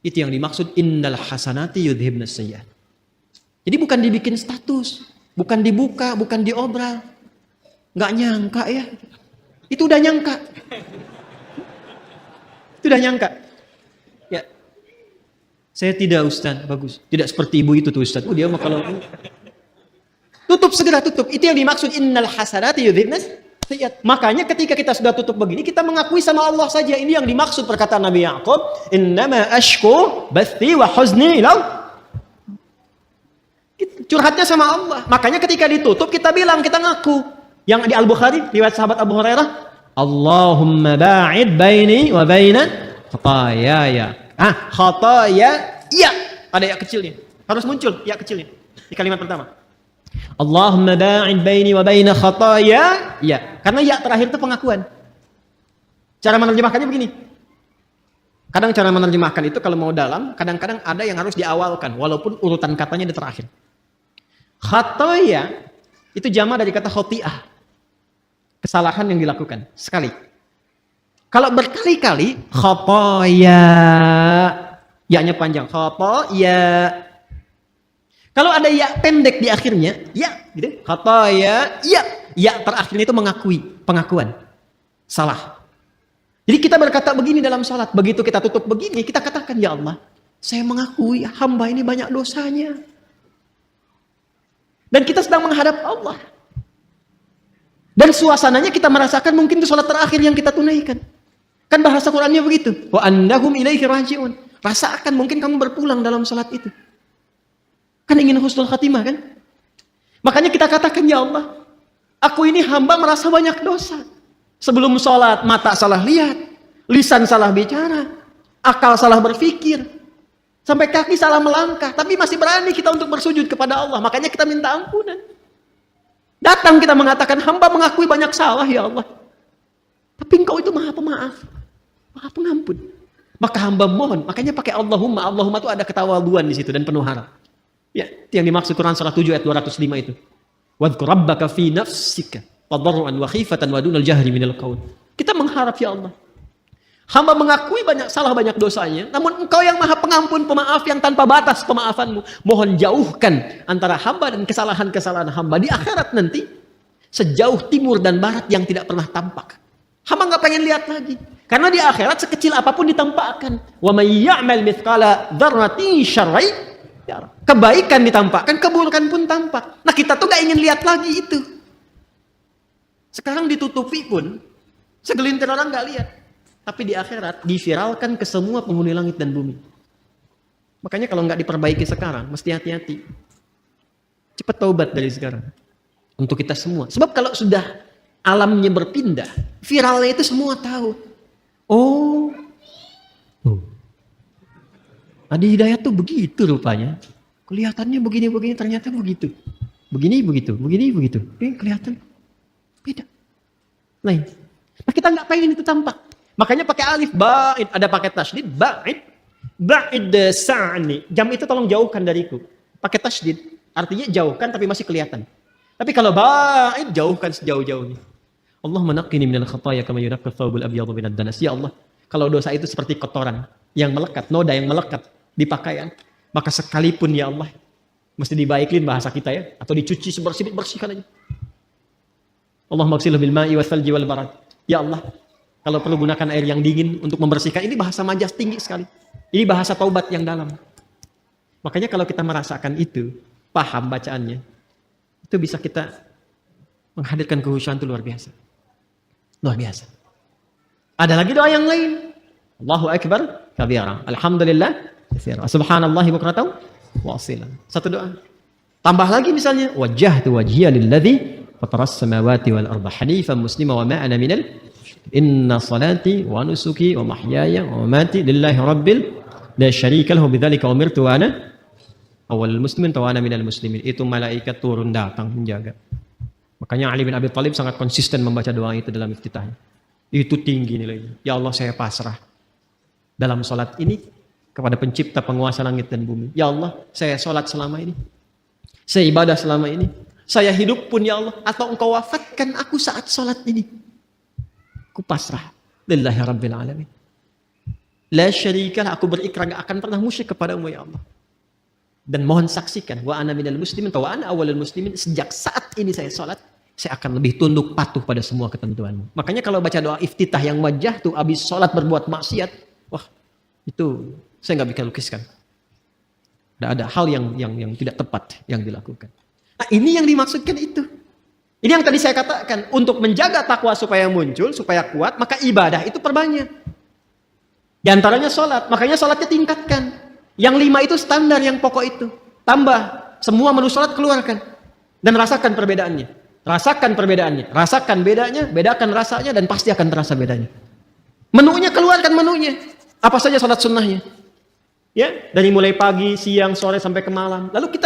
Itu yang dimaksud innal hasanati yudhibnas sayyi'at. Jadi bukan dibikin status, bukan dibuka, bukan diobral. Nggak nyangka ya. Itu udah nyangka. Ya. Saya tidak, Ustaz. Bagus. Tidak seperti ibu itu tuh, Ustaz. Dia mah kalau tutup, segera tutup. Itu yang dimaksud innal hasanati yudhibnas sayyi'at. Makanya ketika kita sudah tutup begini, kita mengakui sama Allah saja. Ini yang dimaksud perkataan Nabi Ya'qub, innama ashku bathi wa huzni ila. Curhatnya sama Allah. Makanya ketika ditutup kita bilang, kita ngaku. Yang di Al-Bukhari, riwayat sahabat Abu Hurairah, Allahumma ba'id baini wa baina khataayaya. Khataaya, iya. Ada ya kecilnya. Harus muncul ya kecilnya di kalimat pertama. Allahumma ba'id baini wa baina khataaya, ya. Karena ya terakhir itu pengakuan. Cara menerjemahkannya begini. Kadang cara menerjemahkan itu kalau mau dalam, kadang-kadang ada yang harus diawalkan walaupun urutan katanya di terakhir. Khataaya itu jamak dari kata khoti'ah. Kesalahan yang dilakukan sekali. Kalau berkali-kali, khataaya, ya-nya panjang, khataaya. Kalau ada ya pendek di akhirnya, ya, gitu. Khataaya, ya. Ya terakhirnya itu mengakui, pengakuan. Salah. Jadi kita berkata begini dalam salat, begitu kita tutup begini, kita katakan, ya Allah, saya mengakui hamba ini banyak dosanya. Dan kita sedang menghadap Allah. Dan suasananya kita merasakan mungkin itu salat terakhir yang kita tunaikan. Kan bahasa Qur'annya begitu. Wa annahum ilaihi raji'un. Rasakan mungkin kamu berpulang dalam salat itu. Kan ingin husnul khatimah kan? Makanya kita katakan, ya Allah, aku ini hamba merasa banyak dosa. Sebelum sholat, mata salah lihat, lisan salah bicara, akal salah berpikir, sampai kaki salah melangkah. Tapi masih berani kita untuk bersujud kepada Allah. Makanya kita minta ampunan. Datang kita mengatakan, hamba mengakui banyak salah, ya Allah. Tapi engkau itu maha pemaaf, maha pengampun. Maka hamba mohon, makanya pakai Allahumma. Allahumma itu ada ketawaduan di situ dan penuh harap. Ya, itu yang dimaksud Quran surah 7 ayat 205 itu. Wadhkur rabbaka fi nafsika tadarruan wa khifatan wa dunal jahri minal qaul. Kita mengharap, ya Allah, Hamba mengakui banyak dosanya, namun Engkau yang Maha Pengampun, pemaaf yang tanpa batas pemaafanmu. Mohon jauhkan antara hamba dan kesalahan-kesalahan hamba di akhirat nanti sejauh timur dan barat yang tidak pernah tampak. Hamba nggak pengen lihat lagi, karena di akhirat sekecil apapun ditampakkan. Wa may ya'mal mithqala dzarratin syarran yarah. Kebaikan ditampakkan, keburukan pun tampak. Nah kita tuh nggak ingin lihat lagi itu. Sekarang ditutupi pun segelintir orang nggak lihat. Tapi di akhirat diviralkan ke semua penghuni langit dan bumi. Makanya kalau nggak diperbaiki sekarang, mesti hati-hati. Cepat taubat dari sekarang. Untuk kita semua. Sebab kalau sudah alamnya berpindah, viralnya itu semua tahu. Oh, Adi Hidayat tuh begitu rupanya. Kelihatannya begini-begini, ternyata begitu. Begini, begitu. Kelihatan beda. Lain. Nah kita nggak pengen itu tampak. Makanya pakai alif ba'id, ada pakai tasydid ba'id sa'ni. Jam itu tolong jauhkan dariku. Pakai tasydid, artinya jauhkan tapi masih kelihatan. Tapi kalau ba'id, jauhkan sejauh-jauhnya. Allahumma naqqini minal khataaya kama yunaqqa thawbul abyadu minad danas. Ya Allah, kalau dosa itu seperti kotoran yang melekat, noda yang melekat di pakaian, maka sekalipun ya Allah, mesti dibaiklin bahasa kita ya, atau dicuci bersihkan aja. Allahumma ighsilhu bil ma'i wal thalji wal barad. Ya Allah, kalau perlu gunakan air yang dingin untuk membersihkan. Ini bahasa majas tinggi sekali. Ini bahasa taubat yang dalam. Makanya kalau kita merasakan itu, paham bacaannya, itu bisa kita menghadirkan kehusyuan itu luar biasa. Luar biasa. Ada lagi doa yang lain. Allahu Akbar kabira. Alhamdulillah katsira. Subhanallahi bukratan wa asila. Satu doa. Tambah lagi misalnya, wajjahtu wajhiya lilladzi fataras samawati wal arda hanifan muslima wa ma ana minal inna salati wa nusuki wa mahyaya wa mamati lillahi rabbil la syarika lahu bidzalika umirtu wa ana awwalul muslimin wa ana minal muslimin. Itu malaikat turun datang menjaga. Makanya Ali bin Abi Thalib sangat konsisten membaca doa itu dalam iftitahnya. Itu tinggi nilainya. Ya Allah, saya pasrah dalam salat ini kepada pencipta penguasa langit dan bumi. Ya Allah, saya salat selama ini. Saya ibadah selama ini. Saya hidup pun ya Allah, atau Engkau wafatkan aku saat salat ini. Aku pasrah lillahi rabbil alamin. La syarikalah, aku berikrar gak akan pernah musyrik kepadamu ya Allah. Dan mohon saksikan wa ana minal muslimin wa ana awwalul muslimin, sejak saat ini saya salat, saya akan lebih tunduk patuh pada semua ketentuanmu. Makanya kalau baca doa iftitah yang wajah tuh habis salat berbuat maksiat, wah, itu saya nggak bisa lukiskan. Ada hal yang tidak tepat yang dilakukan. Nah, ini yang dimaksudkan itu. Ini yang tadi saya katakan, untuk menjaga takwa supaya muncul, supaya kuat, maka ibadah itu perbanyak. Di antaranya sholat, makanya sholatnya tingkatkan. Yang 5 itu standar, yang pokok itu. Tambah, semua menu sholat keluarkan. Dan rasakan perbedaannya. Rasakan perbedaannya, rasakan bedanya, bedakan rasanya, dan pasti akan terasa bedanya. Menunya keluarkan menunya. Apa saja sholat sunnahnya. Ya, dari mulai pagi, siang, sore, sampai ke malam. Lalu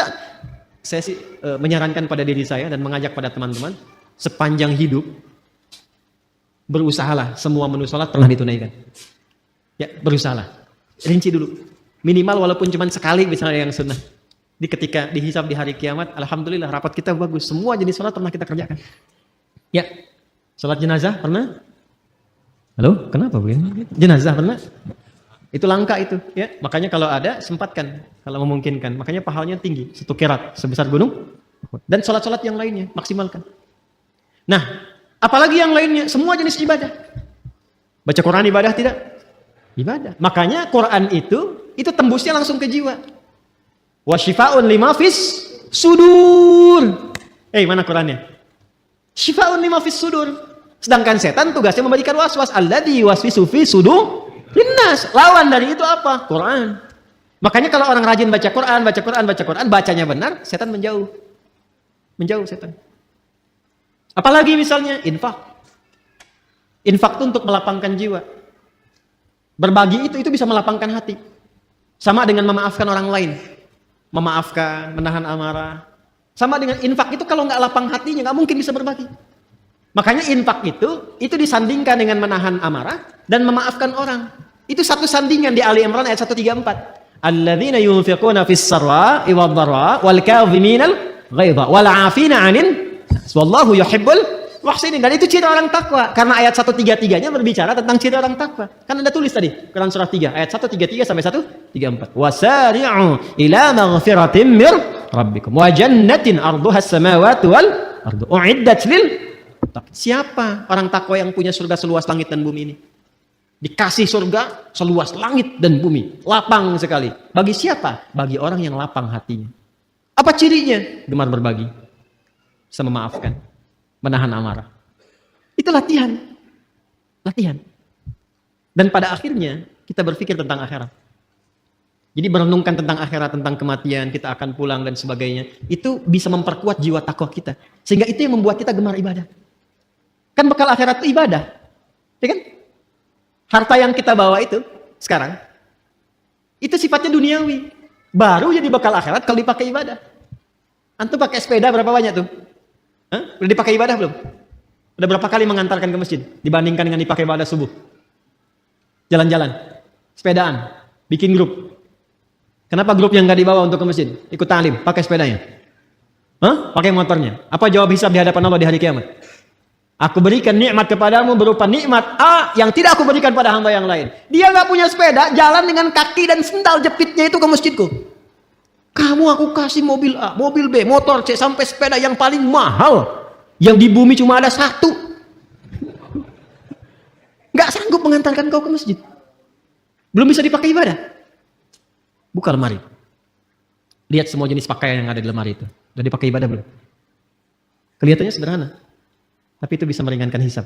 saya sih menyarankan pada diri saya dan mengajak pada teman-teman, sepanjang hidup berusahalah semua menu sholat pernah ditunaikan. Ya, berusahalah. Rinci dulu. Minimal walaupun cuma sekali misalnya yang sunnah. Ketika dihisab di hari kiamat, alhamdulillah rapat kita bagus. Semua jenis sholat pernah kita kerjakan. Ya, sholat jenazah pernah? Halo, kenapa begini? Jenazah pernah? Itu langka itu, ya. Makanya kalau ada sempatkan, kalau memungkinkan. Makanya pahalanya tinggi, 1 qirat sebesar gunung. Dan sholat-sholat yang lainnya maksimalkan. Nah, apalagi yang lainnya, semua jenis ibadah. Baca Quran ibadah tidak? Ibadah. Makanya Quran itu tembusnya langsung ke jiwa. Wa syifaun lima fis sudur. Mana Qurannya? Syifaun lima fis sudur. Sedangkan setan tugasnya memberikan waswas. Alladzi waswisu fi sudur linnas. Lawan dari itu apa? Quran. Makanya kalau orang rajin baca Quran, bacanya benar, setan menjauh. Menjauh setan. Apalagi misalnya infak. Infak itu untuk melapangkan jiwa. Berbagi itu bisa melapangkan hati. Sama dengan memaafkan orang lain. Memaafkan, menahan amarah. Sama dengan infak itu kalau nggak lapang hatinya nggak mungkin bisa berbagi. Makanya infak itu disandingkan dengan menahan amarah dan memaafkan orang. Itu satu sandingan di Ali Imran ayat 134. Alladzina yunfiquna fis sarra'i wad dharra'i wal kadhiminal ghaidha wal 'afina 'anil nas wallahu yuhibbul Wah sini, dan itu ciri orang takwa. Karena ayat 133-nya berbicara tentang ciri orang takwa. Kan Anda tulis tadi, Quran surah 3, ayat 133 sampai 134. Wasari'u ila maghfiratin mir rabbikum wa jannatin arduhas samawati wal ardu uiddat lil. Siapa orang takwa yang punya surga seluas langit dan bumi ini? Dikasih surga seluas langit dan bumi, lapang sekali. Bagi siapa? Bagi orang yang lapang hatinya. Apa cirinya? Gemar berbagi, bisa memaafkan, menahan amarah. Itu latihan. Latihan. Dan pada akhirnya kita berpikir tentang akhirat. Jadi merenungkan tentang akhirat, tentang kematian, kita akan pulang dan sebagainya. Itu bisa memperkuat jiwa takwa kita. Sehingga itu yang membuat kita gemar ibadah. Kan bekal akhirat itu ibadah. Ya kan? Harta yang kita bawa itu sekarang, itu sifatnya duniawi. Baru jadi bekal akhirat kalau dipakai ibadah. Antum pakai sepeda berapa banyak tuh? Hah? Udah dipakai ibadah belum? Udah berapa kali mengantarkan ke masjid dibandingkan dengan dipakai ibadah subuh? Jalan-jalan, sepedaan, bikin grup. Kenapa grup yang nggak dibawa untuk ke masjid? Ikut ta'lim, pakai sepedanya. Hah? Pakai motornya. Apa jawab hisab di hadapan Allah di hari kiamat? Aku berikan nikmat kepadamu berupa nikmat A yang tidak aku berikan pada hamba yang lain. Dia nggak punya sepeda, jalan dengan kaki dan sendal jepitnya itu ke masjidku. Kamu aku kasih mobil A, mobil B, motor C, sampai sepeda yang paling mahal. Yang di bumi cuma ada satu. Nggak sanggup mengantarkan kau ke masjid. Belum bisa dipakai ibadah. Buka lemari. Lihat semua jenis pakaian yang ada di lemari itu. Udah dipakai ibadah belum? Kelihatannya sederhana. Tapi itu bisa meringankan hisab.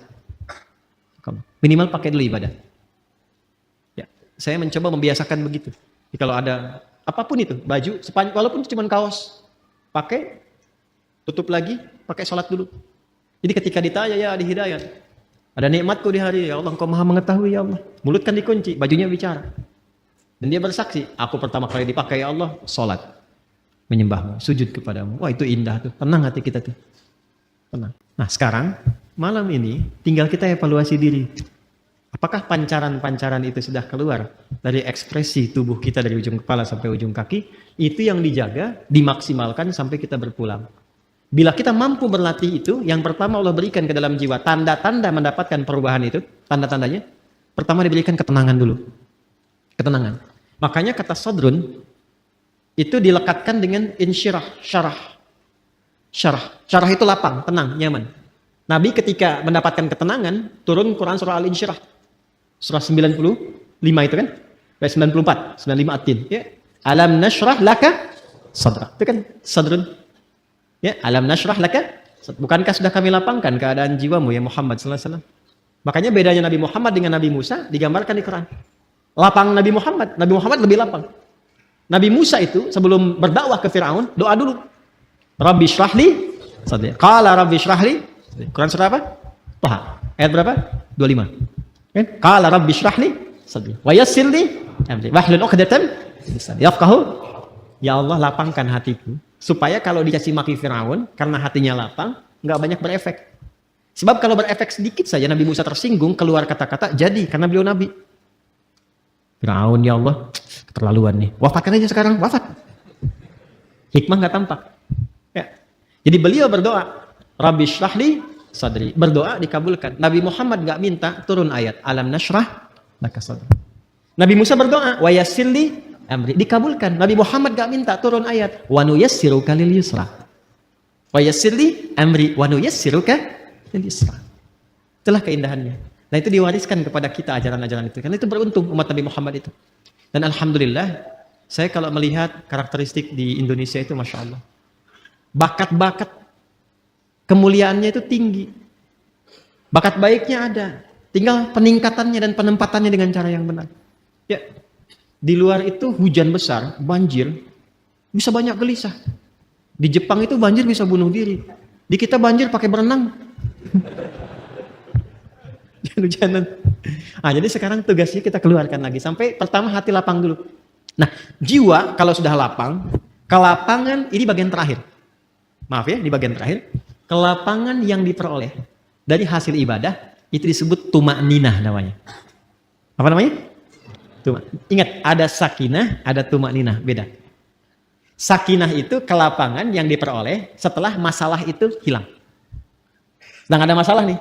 Minimal pakai dulu ibadah. Ya, saya mencoba membiasakan begitu. Jadi kalau ada apapun itu, baju, walaupun cuma kaos, pakai, tutup lagi, pakai sholat dulu. Jadi ketika ditanya ya di hidayat, ada nikmatku di hari, ya Allah Engkau maha mengetahui ya Allah. Mulut kan dikunci, bajunya bicara. Dan dia bersaksi, aku pertama kali dipakai ya Allah, sholat, menyembahmu, sujud kepadamu. Wah itu indah tuh, tenang hati kita tuh. Tenang. Nah sekarang, malam ini tinggal kita evaluasi diri. Apakah pancaran-pancaran itu sudah keluar dari ekspresi tubuh kita dari ujung kepala sampai ujung kaki? Itu yang dijaga, dimaksimalkan sampai kita berpulang. Bila kita mampu berlatih itu, yang pertama Allah berikan ke dalam jiwa. Tanda-tanda mendapatkan perubahan itu, tanda-tandanya. Pertama diberikan ketenangan dulu. Ketenangan. Makanya kata sadrun, itu dilekatkan dengan insyirah, syarah. Syarah itu lapang, tenang, nyaman. Nabi ketika mendapatkan ketenangan, turun Quran surah Al-Insyirah. Surah 95 itu kan? 94, 95 At-Tin. Ya. Alam nashrah laka sadrak. Itu kan sadrun. Ya, alam nashrah laka. Bukankah sudah kami lapangkan keadaan jiwamu ya Muhammad sallallahu alaihi wasallam? Makanya bedanya Nabi Muhammad dengan Nabi Musa digambarkan di Quran. Lapang Nabi Muhammad lebih lapang. Nabi Musa itu sebelum berdakwah ke Firaun, doa dulu. Rabbi syrahli sadri. Qala rabbi syrahli. Quran surah apa? Taha. Ayat berapa? 25. Kan? Qala rabbi syrahli sadri. Wa yassir li amri. Wahlul 'uqdatam min lisani yafqahu. Ya Allah lapangkan hatiku supaya kalau dicaci maki Firaun karena hatinya lapang enggak banyak berefek. Sebab kalau berefek sedikit saja Nabi Musa tersinggung keluar kata-kata jadi karena beliau nabi. Firaun ya Allah keterlaluan nih. Wafatkan aja sekarang, wafat. Hikmah enggak tampak. Ya. Jadi beliau berdoa, Rabbi syrahli sadri. Berdoa dikabulkan. Nabi Muhammad enggak minta turun ayat alam nashrah laka sadri. Nabi Musa berdoa, wa yassirli amri. Dikabulkan. Nabi Muhammad enggak minta turun ayat wa nuyassiruka lil yusra. Wa yassirli amri wa nuyassiruka lil yusra. Itulah keindahannya. Nah itu diwariskan kepada kita ajaran-ajaran itu. Karena itu beruntung umat Nabi Muhammad itu. Dan alhamdulillah, saya kalau melihat karakteristik di Indonesia itu Masya Allah. Bakat-bakat kemuliaannya itu tinggi. Bakat baiknya ada. Tinggal peningkatannya dan penempatannya dengan cara yang benar. Ya, di luar itu hujan besar, banjir, bisa banyak gelisah. Di Jepang itu banjir bisa bunuh diri. Di kita banjir pakai berenang. Hujanan. Nah, jadi sekarang tugasnya kita keluarkan lagi. Sampai pertama hati lapang dulu. Nah, jiwa kalau sudah lapang, kelapangan ini bagian terakhir. Maaf ya, di bagian terakhir. Kelapangan yang diperoleh dari hasil ibadah, itu disebut tuma'ninah namanya. Apa namanya? Ingat, ada sakinah, ada tuma'ninah. Beda. Sakinah itu kelapangan yang diperoleh setelah masalah itu hilang. Sedang ada masalah nih.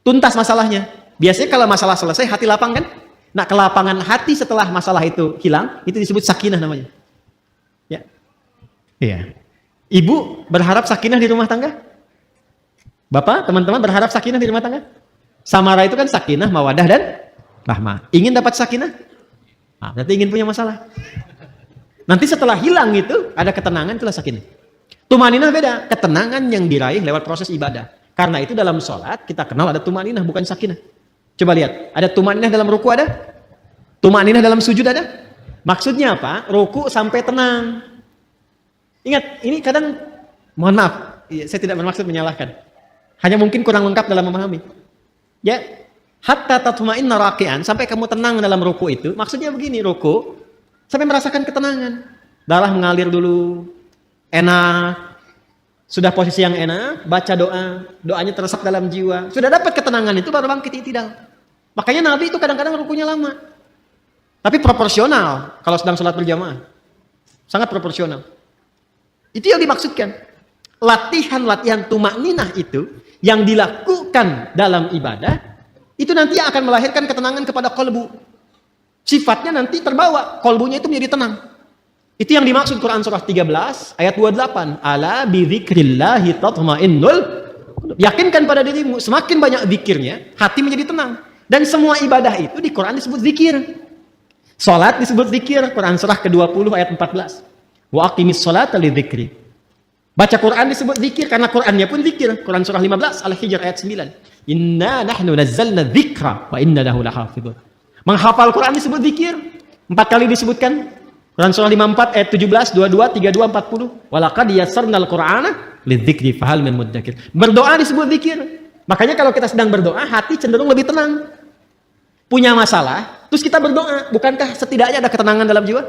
Tuntas masalahnya. Biasanya kalau masalah selesai, hati lapang kan? Nah, kelapangan hati setelah masalah itu hilang, itu disebut sakinah namanya. Ya. Iya. Ibu berharap sakinah di rumah tangga? Bapak, teman-teman berharap sakinah di rumah tangga? Samara itu kan sakinah, mawadah, dan rahmah. Ingin dapat sakinah? Nah, berarti ingin punya masalah. Nanti setelah hilang itu, ada ketenangan, itulah sakinah. Tumaninah beda, ketenangan yang diraih lewat proses ibadah. Karena itu dalam sholat, kita kenal ada tumaninah, bukan sakinah. Coba lihat, ada tumaninah dalam ruku ada? Tumaninah dalam sujud ada? Maksudnya apa? Ruku sampai tenang. Ingat, ini kadang, mohon maaf, saya tidak bermaksud menyalahkan. Hanya mungkin kurang lengkap dalam memahami. Ya, hatta tatma'inna raki'an, sampai kamu tenang dalam ruku itu, maksudnya begini, ruku, sampai merasakan ketenangan. Darah mengalir dulu, enak, sudah posisi yang enak, baca doa, doanya teresap dalam jiwa, sudah dapat ketenangan itu baru bangkit i'tidal. Makanya Nabi itu kadang-kadang rukunya lama. Tapi proporsional kalau sedang sholat berjamaah. Sangat proporsional. Itu yang dimaksudkan. Latihan-latihan tumakninah itu yang dilakukan dalam ibadah itu nanti akan melahirkan ketenangan kepada kolbu. Sifatnya nanti terbawa, kolbunya itu menjadi tenang. Itu yang dimaksud Quran surah 13 ayat 28. Ala bidzikrillahi tatmainnul. Yakinkan pada dirimu, semakin banyak zikirnya, hati menjadi tenang. Dan semua ibadah itu di Quran disebut zikir. Salat disebut zikir, Quran surah ke-20 ayat 14. Wa aqimis sholata lidzikri. Baca Quran disebut zikir karena Qurannya pun zikir. Quran surah 15 Al-Hijr ayat 9. Inna nahnu nazzalna dzikra wa inna lahu lahafidhun. Menghafal Quran disebut zikir. 4 kali disebutkan. Quran surah 54 ayat 17, 22, 32, 40. Walaqad yassarnal Qur'ana lidzikri fahal min mudzakir. Berdoa disebut zikir. Makanya kalau kita sedang berdoa, hati cenderung lebih tenang. Punya masalah, terus kita berdoa. Bukankah setidaknya ada ketenangan dalam jiwa?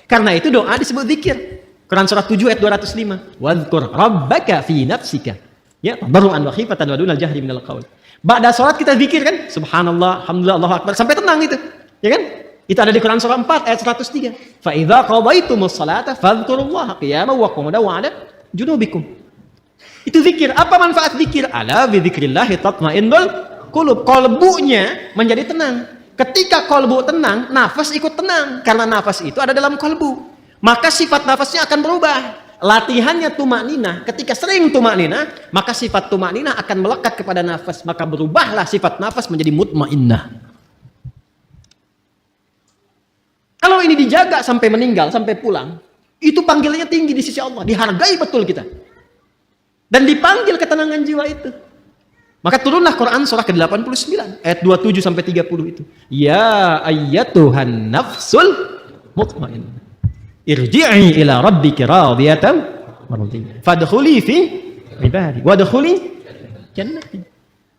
Karena itu doa disebut zikir. Quran surah 7 ayat 205. Wadhkur rabbaka fi nafsika. Ya, tadarruan wa khifatan wa dunal jahri minal qaul. Ba'da salat kita zikir kan? Subhanallah, alhamdulillah, Allahu akbar, sampai tenang itu. Ya kan? Itu ada di Quran surah 4 ayat 103. Fa idza qadaitumus salata fadhkurullaha qiyaman wa qu'udan wa 'ala junubikum. Itu zikir. Apa manfaat zikir? Ala bi dzikrillah tatmainnul qulub. Kolbunya menjadi tenang. Ketika kolbu tenang, nafas ikut tenang. Karena nafas itu ada dalam kolbu. Maka sifat nafasnya akan berubah. Latihannya tumakninah. Ketika sering tumakninah, maka sifat tumakninah akan melekat kepada nafas. Maka berubahlah sifat nafas menjadi mutmainnah. Kalau ini dijaga sampai meninggal, sampai pulang, itu panggilannya tinggi di sisi Allah. Dihargai betul kita. Dan dipanggil ketenangan jiwa itu. Maka turunlah Quran surah ke-89 ayat 27 sampai 30 itu. Ya ayyatuhan nafsul mutmainnah. Irji'i ila rabbiki radiyatan mardiyah. Fadkhuli fi ibadi wadkhuli jannati.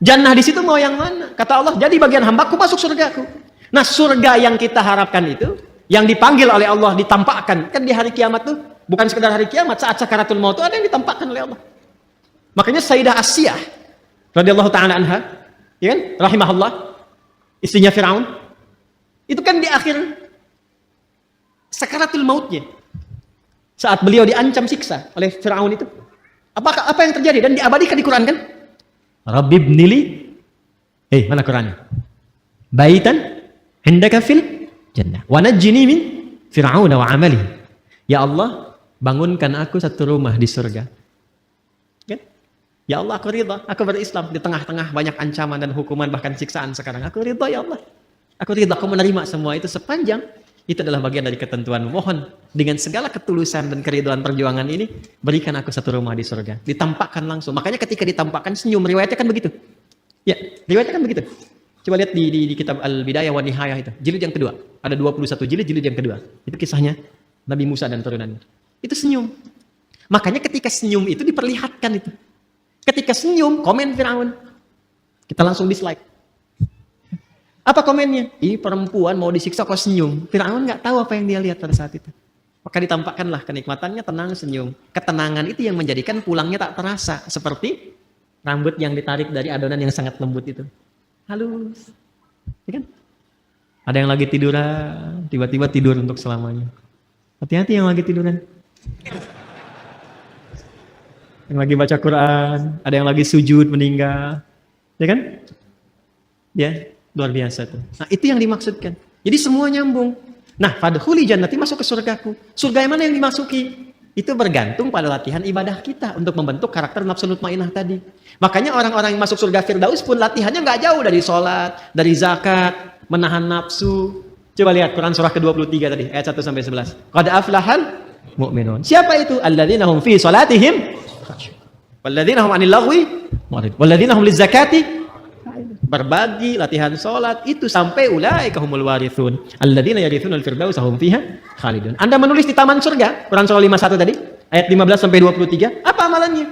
Jannah di situ mau yang mana? Kata Allah, jadi bagian hambaku masuk surgaku. Nah, surga yang kita harapkan itu, yang dipanggil oleh Allah, ditampakkan. Kan di hari kiamat tuh, bukan sekedar hari kiamat, saat sakaratul maut itu ada yang ditampakkan oleh Allah. Makanya Sayyidah Asyah radhiyallahu ta'ala anha, ya kan? Rahimahullah, istrinya Firaun. Itu kan di akhir sakaratul mautnya. Saat beliau diancam siksa oleh Firaun itu. Apa yang terjadi? Dan diabadikan di Quran kan? Rabbi ibnili. Mana Qurannya? Baitan indaka fil jannah. Wa najjini min Fir'aun wa amalihi. Ya Allah, bangunkan aku satu rumah di surga. Kan? Ya Allah, aku ridha, aku berislam di tengah-tengah banyak ancaman dan hukuman bahkan siksaan sekarang. Aku ridha ya Allah. Aku ridha, aku menerima semua itu sepanjang itu adalah bagian dari ketentuan. Mohon dengan segala ketulusan dan keridhaan perjuangan ini, berikan aku satu rumah di surga. Ditampakkan langsung. Makanya ketika ditampakkan senyum, riwayatnya kan begitu. Ya, riwayatnya kan begitu. Coba lihat di kitab Al-Bidayah wa Nihayah itu. Jilid yang kedua. Ada 21 jilid yang kedua. Itu kisahnya Nabi Musa dan turunannya. Itu senyum. Makanya ketika senyum itu diperlihatkan itu. Ketika senyum, komen Firaun. Kita langsung dislike. Apa komennya? Ini perempuan mau disiksa kok senyum. Firaun nggak tahu apa yang dia lihat pada saat itu. Maka ditampakkanlah kenikmatannya, tenang, senyum. Ketenangan itu yang menjadikan pulangnya tak terasa. Seperti rambut yang ditarik dari adonan yang sangat lembut itu. Halus. Ya kan? Ada yang lagi tiduran, tiba-tiba tidur untuk selamanya. Hati-hati yang lagi tiduran. Yang lagi baca Quran, ada yang lagi sujud meninggal. Ya kan? Ya, luar biasa tuh. Nah, itu yang dimaksudkan. Jadi semua nyambung. Nah, fadkhuli jannati, masuk ke surgaku. Surga yang mana yang dimasuki? Itu bergantung pada latihan ibadah kita untuk membentuk karakter nafsu mutmainnah tadi. Makanya orang-orang yang masuk surga Firdaus pun latihannya nggak jauh dari sholat, dari zakat, menahan nafsu. Coba lihat Quran surah ke-23 tadi, ayat 1 sampai 11. Qad aflahal mu'minun. Siapa itu? Alladzina hum fi salatihim walladzina hum 'anil lagwi mu'ridun walladzina hum lizakati. Berbagi, latihan sholat, itu sampai ulaika humul warithun alladzina yarithunal firdausa hum fiha khalidun. Anda menulis di taman surga, Quran surah 51 tadi, ayat 15 sampai 23, apa amalannya?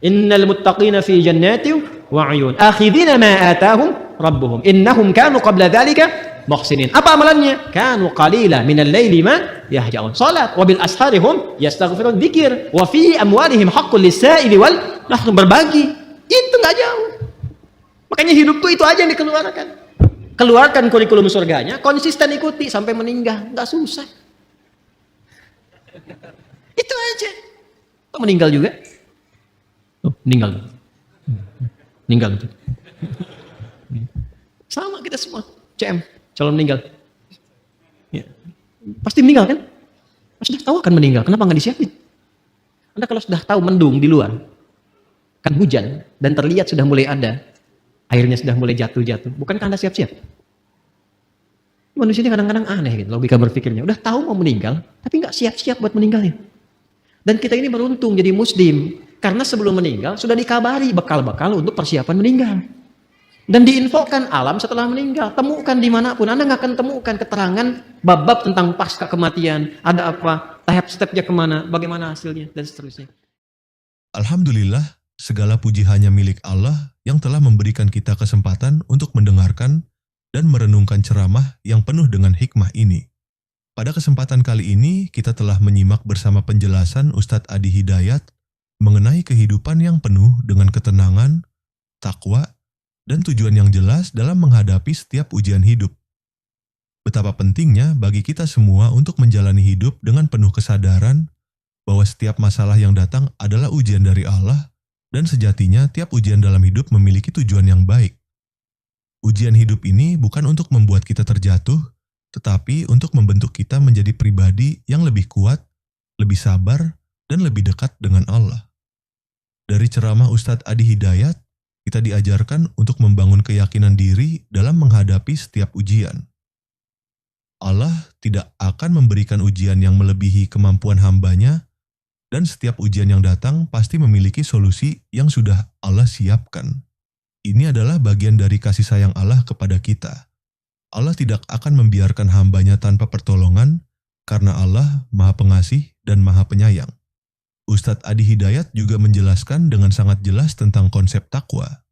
Innal muttaqina fi jannatin wa 'uyun akhidina ma atahum rabbuhum innahum kanu qabla dzalika muhsinin. Apa amalannya? Kanu qalila minal laili ma yahja'un. Salat, wa bil ashari hum yastaghfirun, dzikir, wa fi amwalihim haqqul lis-sa'ili wal mahrum, berbagi. Itu enggak jauh. Makanya hidup tuh itu aja yang dikeluarkan. Keluarkan kurikulum surganya, konsisten ikuti sampai meninggal, nggak susah. Itu aja. Kok meninggal juga? Oh, meninggal. Meninggal. Sama kita semua. CM, calon meninggal. Ya. Pasti meninggal kan? Sudah tahu akan meninggal, kenapa nggak disiapin? Anda kalau sudah tahu mendung di luar, kan hujan, dan terlihat sudah mulai ada, airnya sudah mulai jatuh-jatuh, bukankah Anda siap-siap? Manusia ini kadang-kadang aneh gitu, logika berpikirnya. Udah tahu mau meninggal, tapi nggak siap-siap buat meninggalnya. Dan kita ini beruntung jadi muslim, karena sebelum meninggal sudah dikabari bekal-bekal untuk persiapan meninggal. Dan diinfokan alam setelah meninggal. Temukan dimanapun, Anda nggak akan temukan keterangan bab-bab tentang pasca kematian. Ada apa, tahap stepnya kemana, bagaimana hasilnya, dan seterusnya. Alhamdulillah, segala puji hanya milik Allah yang telah memberikan kita kesempatan untuk mendengarkan dan merenungkan ceramah yang penuh dengan hikmah ini. Pada kesempatan kali ini, kita telah menyimak bersama penjelasan Ustadz Adi Hidayat mengenai kehidupan yang penuh dengan ketenangan, takwa, dan tujuan yang jelas dalam menghadapi setiap ujian hidup. Betapa pentingnya bagi kita semua untuk menjalani hidup dengan penuh kesadaran bahwa setiap masalah yang datang adalah ujian dari Allah, dan sejatinya tiap ujian dalam hidup memiliki tujuan yang baik. Ujian hidup ini bukan untuk membuat kita terjatuh, tetapi untuk membentuk kita menjadi pribadi yang lebih kuat, lebih sabar, dan lebih dekat dengan Allah. Dari ceramah Ustadz Adi Hidayat, kita diajarkan untuk membangun keyakinan diri dalam menghadapi setiap ujian. Allah tidak akan memberikan ujian yang melebihi kemampuan hambanya, dan setiap ujian yang datang pasti memiliki solusi yang sudah Allah siapkan. Ini adalah bagian dari kasih sayang Allah kepada kita. Allah tidak akan membiarkan hambanya tanpa pertolongan, karena Allah Maha Pengasih dan Maha Penyayang. Ustadz Adi Hidayat juga menjelaskan dengan sangat jelas tentang konsep takwa.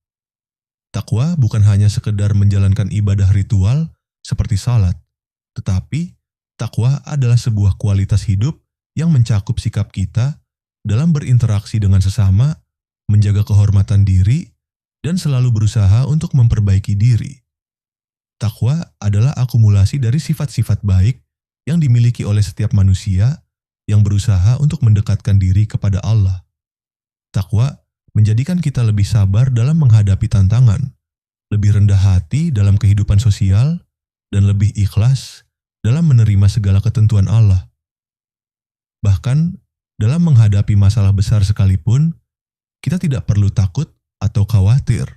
Takwa bukan hanya sekedar menjalankan ibadah ritual seperti salat, tetapi takwa adalah sebuah kualitas hidup yang mencakup sikap kita dalam berinteraksi dengan sesama, menjaga kehormatan diri, dan selalu berusaha untuk memperbaiki diri. Takwa adalah akumulasi dari sifat-sifat baik yang dimiliki oleh setiap manusia yang berusaha untuk mendekatkan diri kepada Allah. Takwa menjadikan kita lebih sabar dalam menghadapi tantangan, lebih rendah hati dalam kehidupan sosial, dan lebih ikhlas dalam menerima segala ketentuan Allah. Bahkan, dalam menghadapi masalah besar sekalipun, kita tidak perlu takut atau khawatir.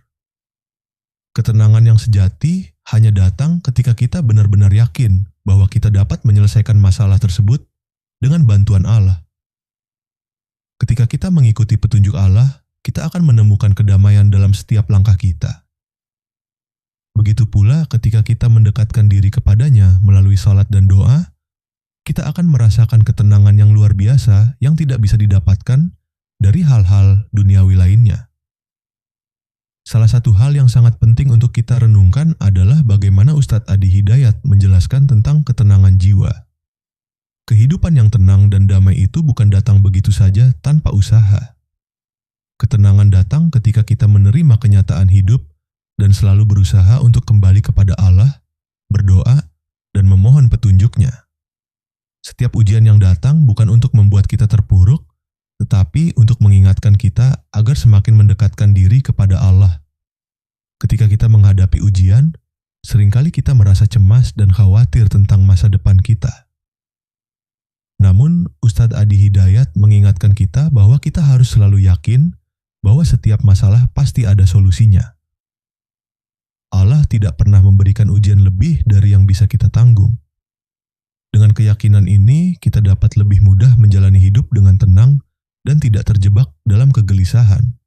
Ketenangan yang sejati hanya datang ketika kita benar-benar yakin bahwa kita dapat menyelesaikan masalah tersebut dengan bantuan Allah. Ketika kita mengikuti petunjuk Allah, kita akan menemukan kedamaian dalam setiap langkah kita. Begitu pula ketika kita mendekatkan diri kepadanya melalui salat dan doa, kita akan merasakan ketenangan yang luar biasa yang tidak bisa didapatkan dari hal-hal duniawi lainnya. Salah satu hal yang sangat penting untuk kita renungkan adalah bagaimana Ustadz Adi Hidayat menjelaskan tentang ketenangan jiwa. Kehidupan yang tenang dan damai itu bukan datang begitu saja tanpa usaha. Ketenangan datang ketika kita menerima kenyataan hidup dan selalu berusaha untuk kembali kepada Allah, berdoa, dan memohon petunjuknya. Setiap ujian yang datang bukan untuk membuat kita terpuruk, tetapi untuk mengingatkan kita agar semakin mendekatkan diri kepada Allah. Ketika kita menghadapi ujian, seringkali kita merasa cemas dan khawatir tentang masa depan kita. Namun, Ustadz Adi Hidayat mengingatkan kita bahwa kita harus selalu yakin bahwa setiap masalah pasti ada solusinya. Allah tidak pernah memberikan ujian lebih dari yang bisa kita tanggung. Dengan keyakinan ini, kita dapat lebih mudah menjalani hidup dengan tenang dan tidak terjebak dalam kegelisahan.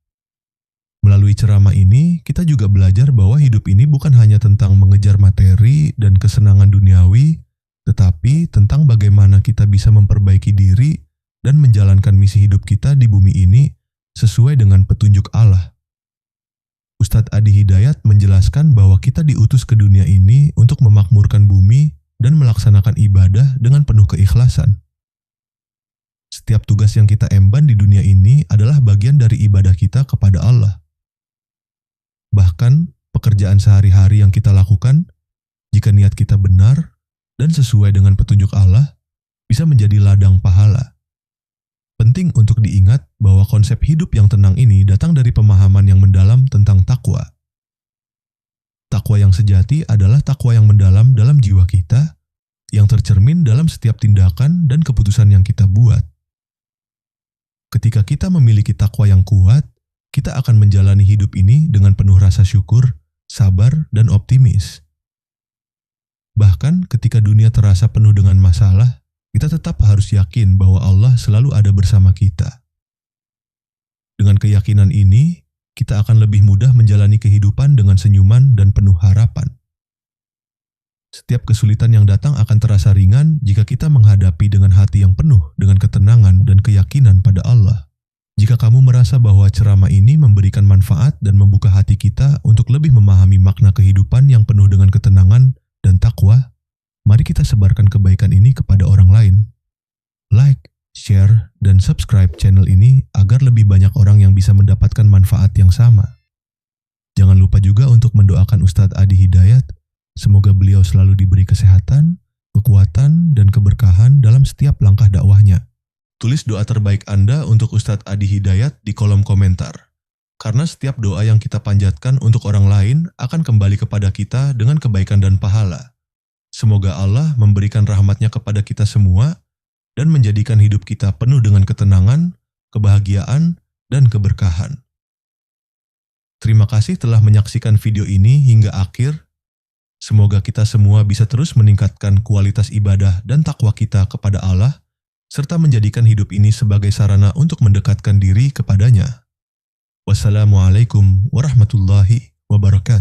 Melalui ceramah ini, kita juga belajar bahwa hidup ini bukan hanya tentang mengejar materi dan kesenangan duniawi, tetapi tentang bagaimana kita bisa memperbaiki diri dan menjalankan misi hidup kita di bumi ini sesuai dengan petunjuk Allah. Ustadz Adi Hidayat menjelaskan bahwa kita diutus ke dunia ini untuk memakmurkan bumi dan melaksanakan ibadah dengan penuh keikhlasan. Setiap tugas yang kita emban di dunia ini adalah bagian dari ibadah kita kepada Allah. Bahkan, pekerjaan sehari-hari yang kita lakukan, jika niat kita benar dan sesuai dengan petunjuk Allah, bisa menjadi ladang pahala. Penting untuk diingat bahwa konsep hidup yang tenang ini datang dari pemahaman yang mendalam tentang takwa. Takwa yang sejati adalah takwa yang mendalam dalam jiwa kita, yang tercermin dalam setiap tindakan dan keputusan yang kita buat. Ketika kita memiliki takwa yang kuat, kita akan menjalani hidup ini dengan penuh rasa syukur, sabar, dan optimis. Bahkan ketika dunia terasa penuh dengan masalah, kita tetap harus yakin bahwa Allah selalu ada bersama kita. Dengan keyakinan ini, kita akan lebih mudah menjalani kehidupan dengan senyuman dan penuh harapan. Setiap kesulitan yang datang akan terasa ringan jika kita menghadapi dengan hati yang penuh dengan ketenangan dan keyakinan pada Allah. Jika kamu merasa bahwa ceramah ini memberikan manfaat dan membuka hati kita untuk lebih memahami makna kehidupan yang penuh dengan ketenangan dan takwa, mari kita sebarkan kebaikan ini kepada orang lain. Like, share, dan subscribe channel ini agar lebih banyak orang yang bisa mendapatkan manfaat yang sama. Jangan lupa juga untuk mendoakan Ustadz Adi Hidayat. Semoga beliau selalu diberi kesehatan, kekuatan, dan keberkahan dalam setiap langkah dakwahnya. Tulis doa terbaik Anda untuk Ustadz Adi Hidayat di kolom komentar. Karena setiap doa yang kita panjatkan untuk orang lain akan kembali kepada kita dengan kebaikan dan pahala. Semoga Allah memberikan rahmatnya kepada kita semua dan menjadikan hidup kita penuh dengan ketenangan, kebahagiaan, dan keberkahan. Terima kasih telah menyaksikan video ini hingga akhir. Semoga kita semua bisa terus meningkatkan kualitas ibadah dan takwa kita kepada Allah, serta menjadikan hidup ini sebagai sarana untuk mendekatkan diri kepadanya. Wassalamualaikum warahmatullahi wabarakatuh.